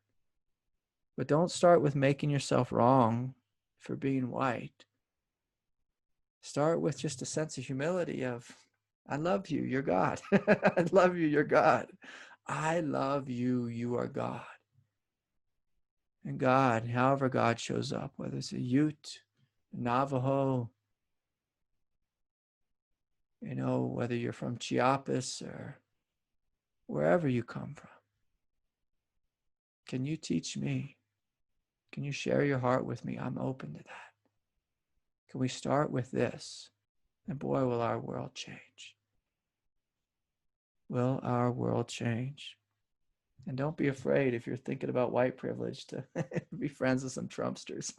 But don't start with making yourself wrong for being white. Start with just a sense of humility of, I love you, you're God. I love you, you're God. I love you, you are God. And God, however God shows up, whether it's a Ute, a Navajo, whether you're from Chiapas or wherever you come from, can you teach me? Can you share your heart with me? I'm open to that. Can we start with this? And boy, will our world change. Will our world change? And don't be afraid if you're thinking about white privilege to be friends with some Trumpsters.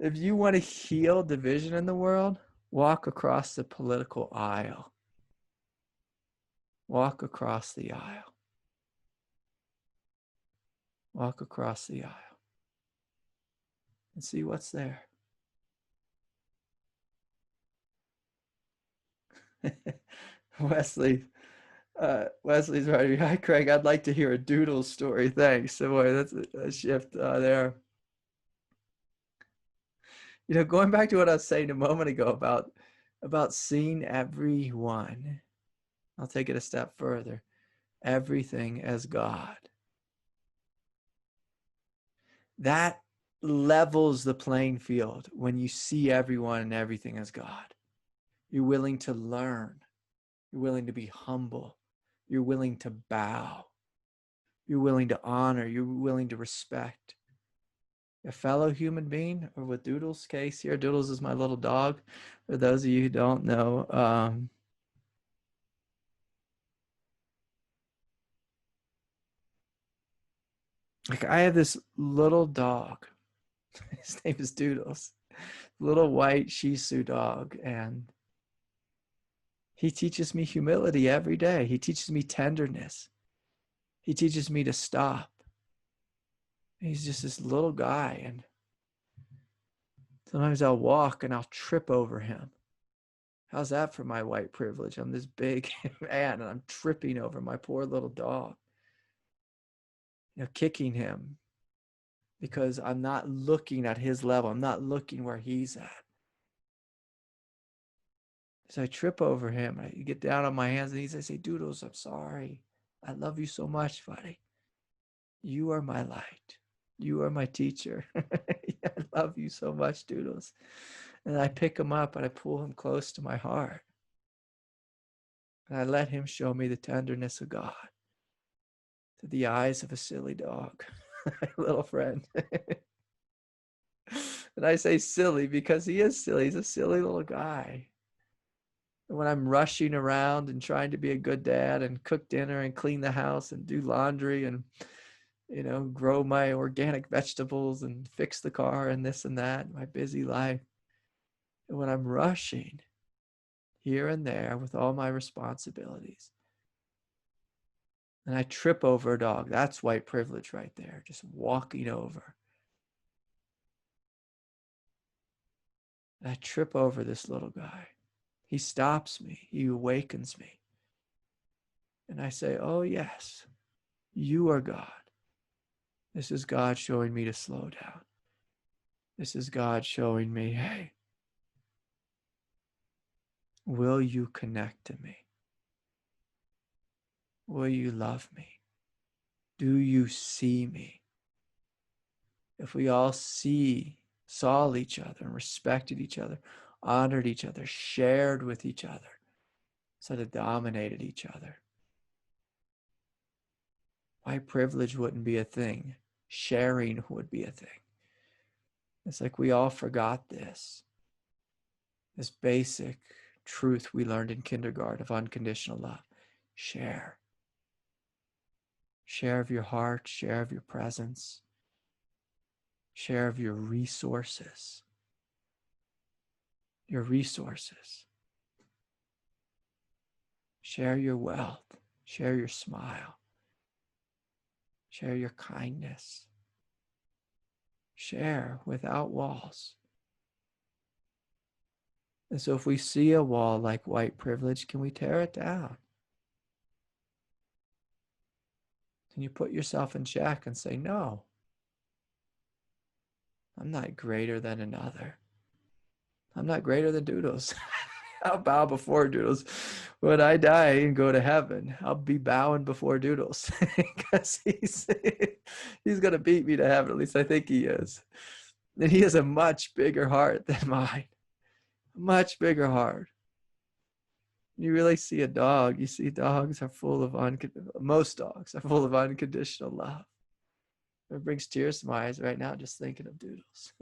If you want to heal division in the world, walk across the political aisle. Walk across the aisle. Walk across the aisle. And see what's there. Wesley's right. Hi, Craig. I'd like to hear a doodle story. Thanks. So, boy, that's a shift there. Going back to what I was saying a moment ago about seeing everyone, I'll take it a step further. Everything as God. That levels the playing field when you see everyone and everything as God. You're willing to learn. You're willing to be humble. You're willing to bow. You're willing to honor. You're willing to respect a fellow human being, or with Doodle's case here, Doodles is my little dog. For those of you who don't know, I have this little dog. His name is Doodles, little white Shih Tzu dog, and he teaches me humility every day. He teaches me tenderness. He teaches me to stop. He's just this little guy, and sometimes I'll walk and I'll trip over him. How's that for my white privilege? I'm this big man and I'm tripping over my poor little dog. Kicking him because I'm not looking at his level. I'm not looking where he's at. So I trip over him. I get down on my hands and knees. I say, Doodles, I'm sorry. I love you so much, buddy. You are my light. You are my teacher. I love you so much, Doodles. And I pick him up and I pull him close to my heart. And I let him show me the tenderness of God through the eyes of a silly dog, little friend. And I say silly because he is silly. He's a silly little guy. And when I'm rushing around and trying to be a good dad and cook dinner and clean the house and do laundry and grow my organic vegetables and fix the car and this and that, my busy life. And when I'm rushing here and there with all my responsibilities, and I trip over a dog, that's white privilege right there, just walking over. And I trip over this little guy. He stops me. He awakens me. And I say, oh, yes, you are God. This is God showing me to slow down. This is God showing me, hey, will you connect to me? Will you love me? Do you see me? If we all saw each other and respected each other, honored each other, shared with each other, instead of dominated each other, white privilege wouldn't be a thing. Sharing would be a thing. It's like we all forgot this basic truth we learned in kindergarten of unconditional love. Share. Share of your heart, share of your presence, share of your resources. Your resources. Share your wealth, share your smile, share your kindness. Share without walls. And so if we see a wall like white privilege, can we tear it down? Can you put yourself in check and say, no, I'm not greater than another. I'm not greater than Doodles. I'll bow before Doodles. When I die and go to heaven, I'll be bowing before Doodles because he's going to beat me to heaven. At least I think he is. And he has a much bigger heart than mine. Much bigger heart. You really see a dog. You see dogs are full of most dogs are full of unconditional love. It brings tears to my eyes right now just thinking of Doodles.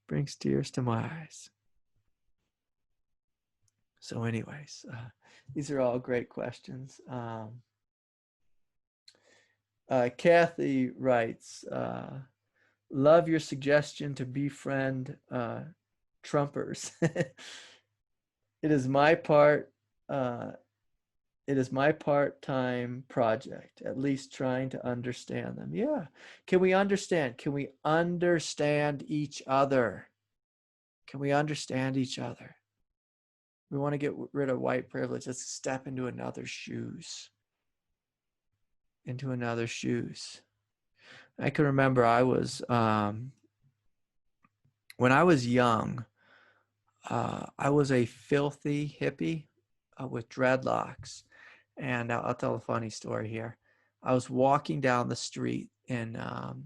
Brings tears to my eyes. So anyways, these are all great questions. Kathy writes, love your suggestion to befriend Trumpers. It is my part-time project, at least trying to understand them. Yeah. Can we understand? Can we understand each other? Can we understand each other? We want to get rid of white privilege. Let's step into another's shoes. Into another's shoes. I can remember I was, when I was young, I was a filthy hippie with dreadlocks. And I'll tell a funny story here. I was walking down the street in El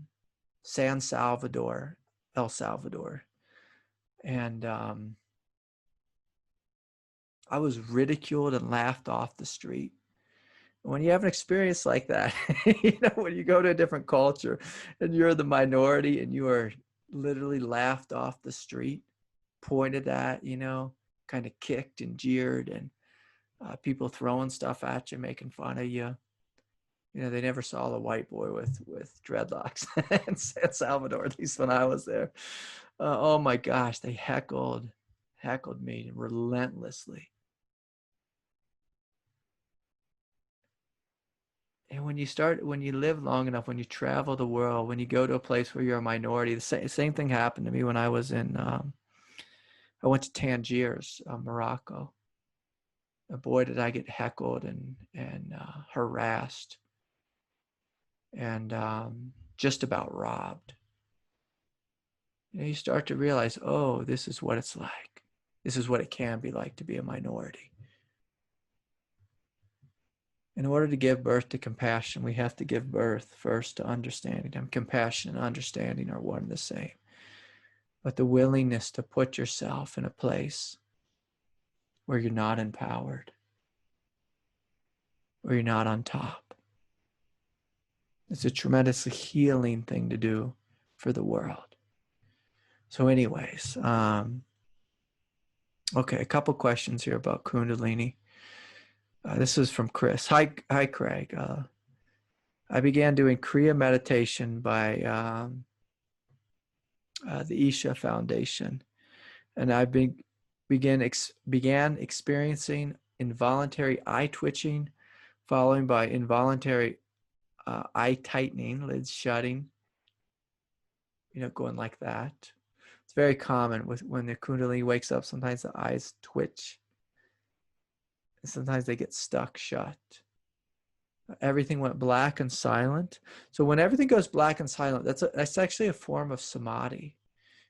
Salvador. And I was ridiculed and laughed off the street. When you have an experience like that, when you go to a different culture and you're the minority and you are literally laughed off the street, pointed at, kind of kicked and jeered, and people throwing stuff at you, making fun of you. They never saw a white boy with dreadlocks in San Salvador, at least when I was there. Oh my gosh, they heckled me relentlessly. And when you live long enough, when you travel the world, when you go to a place where you're a minority, the same thing happened to me when I was I went to Tangiers, Morocco. Boy, did I get heckled and harassed and just about robbed. You start to realize, oh, this is what it's like. This is what it can be like to be a minority. In order to give birth to compassion, we have to give birth first to understanding. Compassion and understanding are one and the same. But the willingness to put yourself in a place where you're not empowered, where you're not on top. It's a tremendously healing thing to do for the world. So anyways, okay, a couple questions here about Kundalini. This is from Chris. Hi Craig. I began doing Kriya meditation by the Isha Foundation, and I began experiencing involuntary eye twitching, followed by involuntary eye tightening, lids shutting, going like that. It's very common when the Kundalini wakes up. Sometimes the eyes twitch. And sometimes they get stuck shut. Everything went black and silent. So when everything goes black and silent, that's actually a form of samadhi.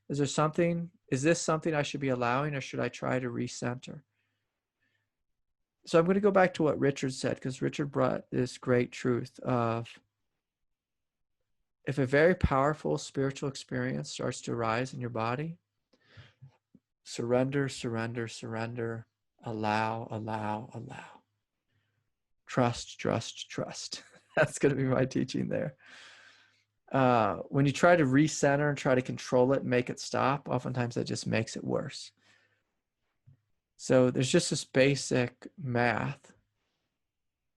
Is this something I should be allowing, or should I try to recenter? So I'm going to go back to what Richard said, because Richard brought this great truth of, if a very powerful spiritual experience starts to arise in your body, surrender, surrender, surrender, allow, allow, allow. Trust, trust, trust. That's going to be my teaching there. When you try to recenter and try to control it and make it stop, oftentimes that just makes it worse. So there's just this basic math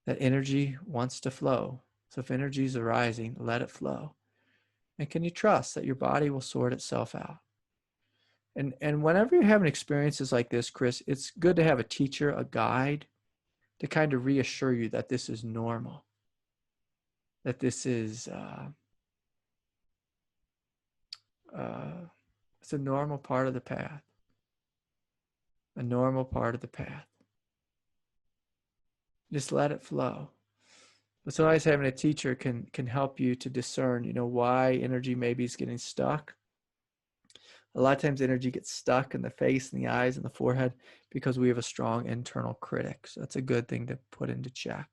that energy wants to flow. So if energy is arising, let it flow. And can you trust that your body will sort itself out? And whenever you're having experiences like this, Chris, it's good to have a teacher, a guide, to kind of reassure you that this is normal, that this is it's a normal part of the path, a normal part of the path. Just let it flow. But sometimes having a teacher can help you to discern, why energy maybe is getting stuck. A lot of times energy gets stuck in the face and the eyes and the forehead because we have a strong internal critic. So that's a good thing to put into check.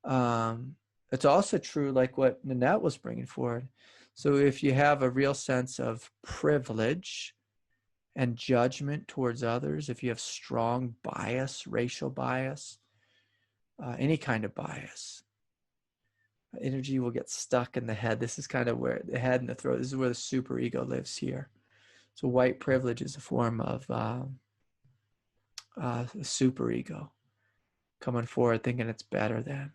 It's also true, like what Nanette was bringing forward. So if you have a real sense of privilege and judgment towards others, if you have strong bias, racial bias, any kind of bias, energy will get stuck in the head. This is kind of where the head and the throat, this is where the superego lives here. So white privilege is a form of superego coming forward thinking it's better than,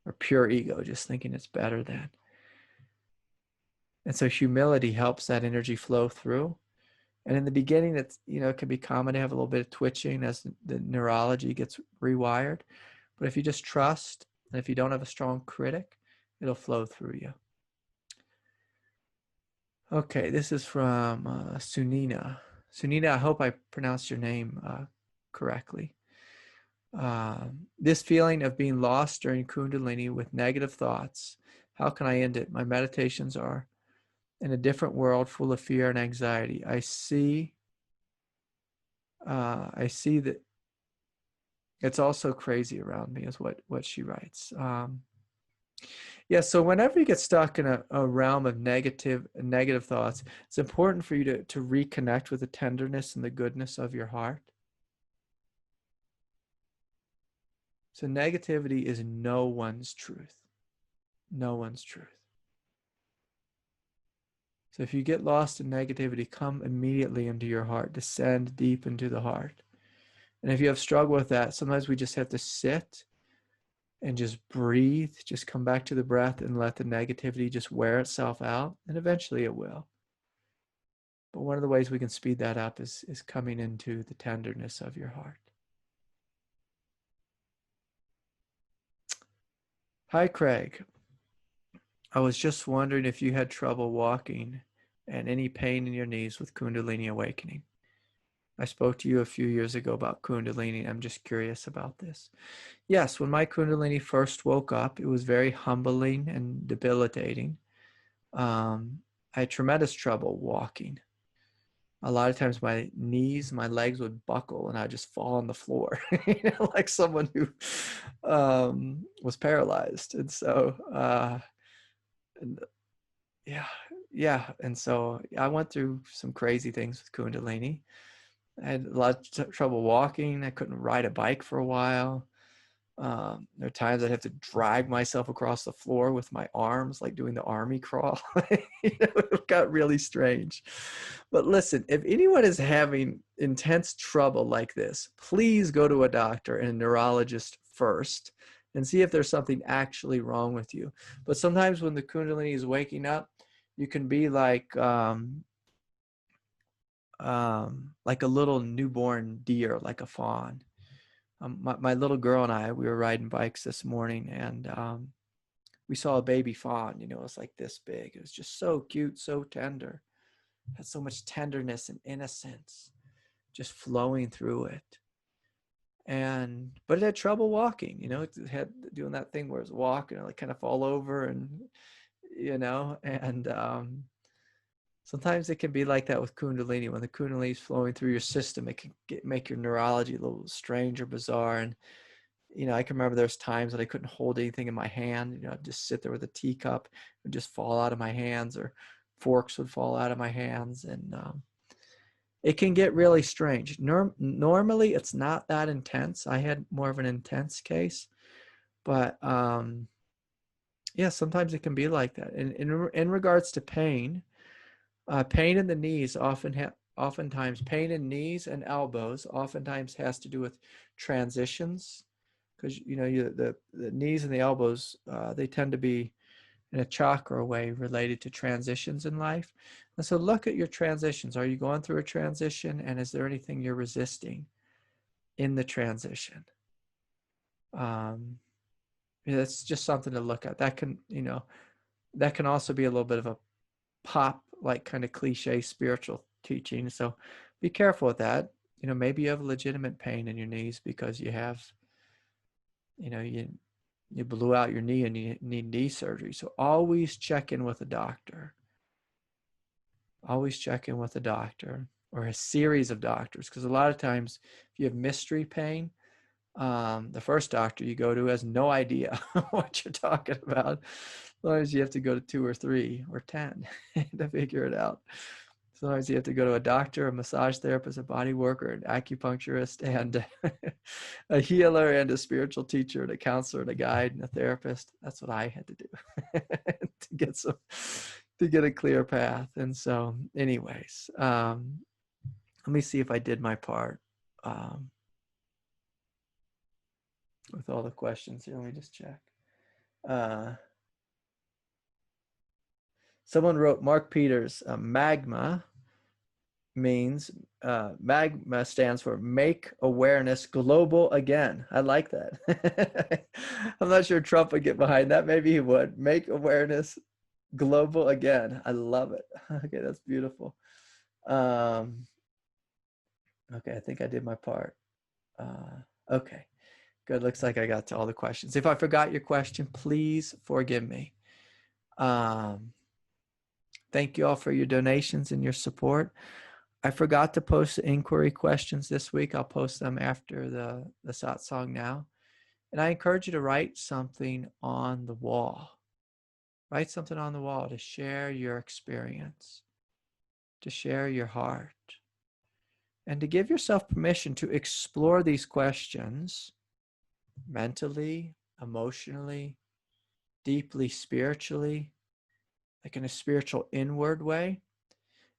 or pure ego just thinking it's better than. And so humility helps that energy flow through. And in the beginning, it's, it can be common to have a little bit of twitching as the neurology gets rewired. But if you just trust, and if you don't have a strong critic, it'll flow through you. Okay, this is from Sunina. Sunina, I hope I pronounced your name correctly. This feeling of being lost during Kundalini with negative thoughts, how can I end it? My meditations are in a different world full of fear and anxiety. I see that it's also crazy around me, is what she writes. Yeah, so whenever you get stuck in a realm of negative thoughts, it's important for you to reconnect with the tenderness and the goodness of your heart. So negativity is no one's truth. No one's truth. So if you get lost in negativity, come immediately into your heart, descend deep into the heart. And if you have struggled with that, sometimes we just have to sit and just breathe, just come back to the breath and let the negativity just wear itself out, and eventually it will. But one of the ways we can speed that up is coming into the tenderness of your heart. Hi, Craig. I was just wondering if you had trouble walking and any pain in your knees with Kundalini awakening. I spoke to you a few years ago about Kundalini. I'm just curious about this. Yes, when my Kundalini first woke up, it was very humbling and debilitating. I had tremendous trouble walking. A lot of times my knees, my legs would buckle and I'd just fall on the floor, like someone who was paralyzed. And so, And so I went through some crazy things with Kundalini. I had a lot of trouble walking. I couldn't ride a bike for a while. There are times I'd have to drag myself across the floor with my arms, like doing the army crawl. It got really strange. But listen, if anyone is having intense trouble like this, please go to a doctor and a neurologist first and see if there's something actually wrong with you. But sometimes when the Kundalini is waking up, you can be like a little newborn deer, like a fawn. My little girl and I, we were riding bikes this morning, and we saw a baby fawn. It was like this big. It was just so cute, so tender. It had so much tenderness and innocence just flowing through it. but it had trouble walking. It had doing that thing where it's walking and like kind of fall over, and and sometimes it can be like that with Kundalini. When the Kundalini is flowing through your system, it can make your neurology a little strange or bizarre. And I can remember there's times that I couldn't hold anything in my hand. I'd just sit there with a teacup, it would just fall out of my hands, or forks would fall out of my hands, and it can get really strange. Normally, it's not that intense. I had more of an intense case, but yeah, sometimes it can be like that. In regards to pain, pain in the knees oftentimes pain in knees and elbows oftentimes has to do with transitions, because the knees and the elbows, they tend to be in a chakra way related to transitions in life. And so look at your transitions. Are you going through a transition, and is there anything you're resisting in the transition? That's just something to look at. That can also be a little bit of a pop, like kind of cliche spiritual teaching. So be careful with that. Maybe you have legitimate pain in your knees because you have, you blew out your knee and you need knee surgery. So always check in with a doctor. Always check in with a doctor or a series of doctors, because a lot of times if you have mystery pain, the first doctor you go to has no idea what you're talking about. Sometimes you have to go to 2 or 3 or 10 to figure it out. Sometimes you have to go to a doctor, a massage therapist, a body worker, an acupuncturist, and a healer, and a spiritual teacher, and a counselor, and a guide, and a therapist. That's what I had to do to get a clear path. And so, anyways, let me see if I did my part with all the questions here. Let me just check. Someone wrote, Mark Peters, magma means, magma stands for make awareness global again. I like that. I'm not sure Trump would get behind that. Maybe he would. Make awareness global again. I love it. Okay, that's beautiful. Okay, I think I did my part. Okay, good. Looks like I got to all the questions. If I forgot your question, please forgive me. Thank you all for your donations and your support. I forgot to post the inquiry questions this week. I'll post them after the satsang now. And I encourage you to write something on the wall. Write something on the wall to share your experience, to share your heart, and to give yourself permission to explore these questions mentally, emotionally, deeply spiritually, like in a spiritual inward way,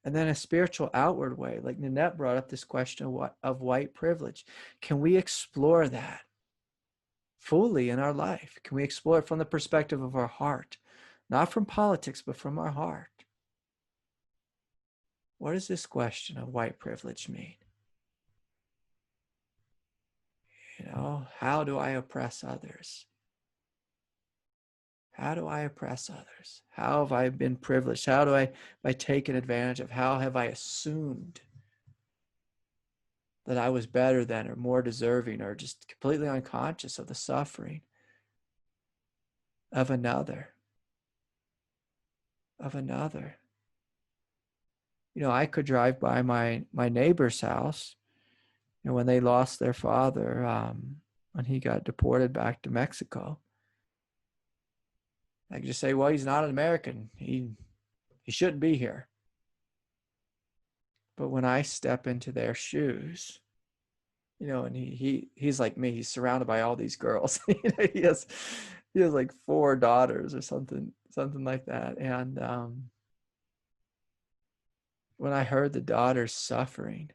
and then a spiritual outward way. Like Nanette brought up this question of white privilege. Can we explore that fully in our life? Can we explore it from the perspective of our heart? Not from politics, but from our heart. What does this question of white privilege mean? How do I oppress others? How do I oppress others? How have I been privileged? How have I taken advantage of? How have I assumed that I was better than, or more deserving, or just completely unconscious of the suffering of another? I could drive by my neighbor's house, when they lost their father, when he got deported back to Mexico. I could just say, well, he's not an American. He shouldn't be here. But when I step into their shoes, and he's like me, he's surrounded by all these girls. He has like 4 daughters or something like that. And when I heard the daughters suffering,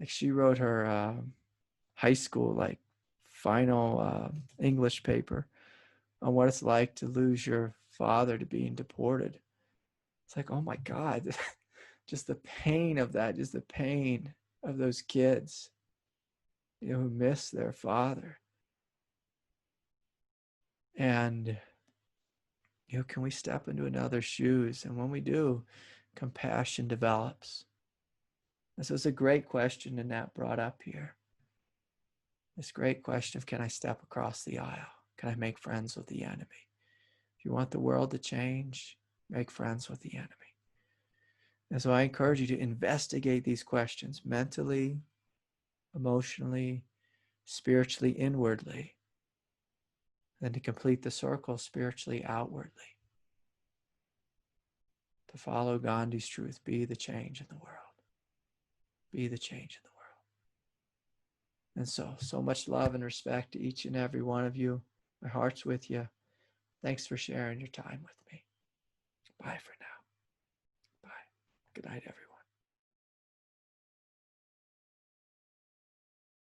like she wrote her high school like final English paper on what it's like to lose your father to being deported. It's like, oh my God, just the pain of that, just the pain of those kids, who miss their father. And, can we step into another's shoes? And when we do, compassion develops. And so it's a great question Nanette brought up here. This great question of, can I step across the aisle? Can I make friends with the enemy? If you want the world to change, make friends with the enemy. And so I encourage you to investigate these questions mentally, emotionally, spiritually, inwardly, and to complete the circle spiritually, outwardly. To follow Gandhi's truth, be the change in the world. Be the change in the world. And so much love and respect to each and every one of you. My heart's with you. Thanks for sharing your time with me. Bye for now. Bye. Good night, everyone.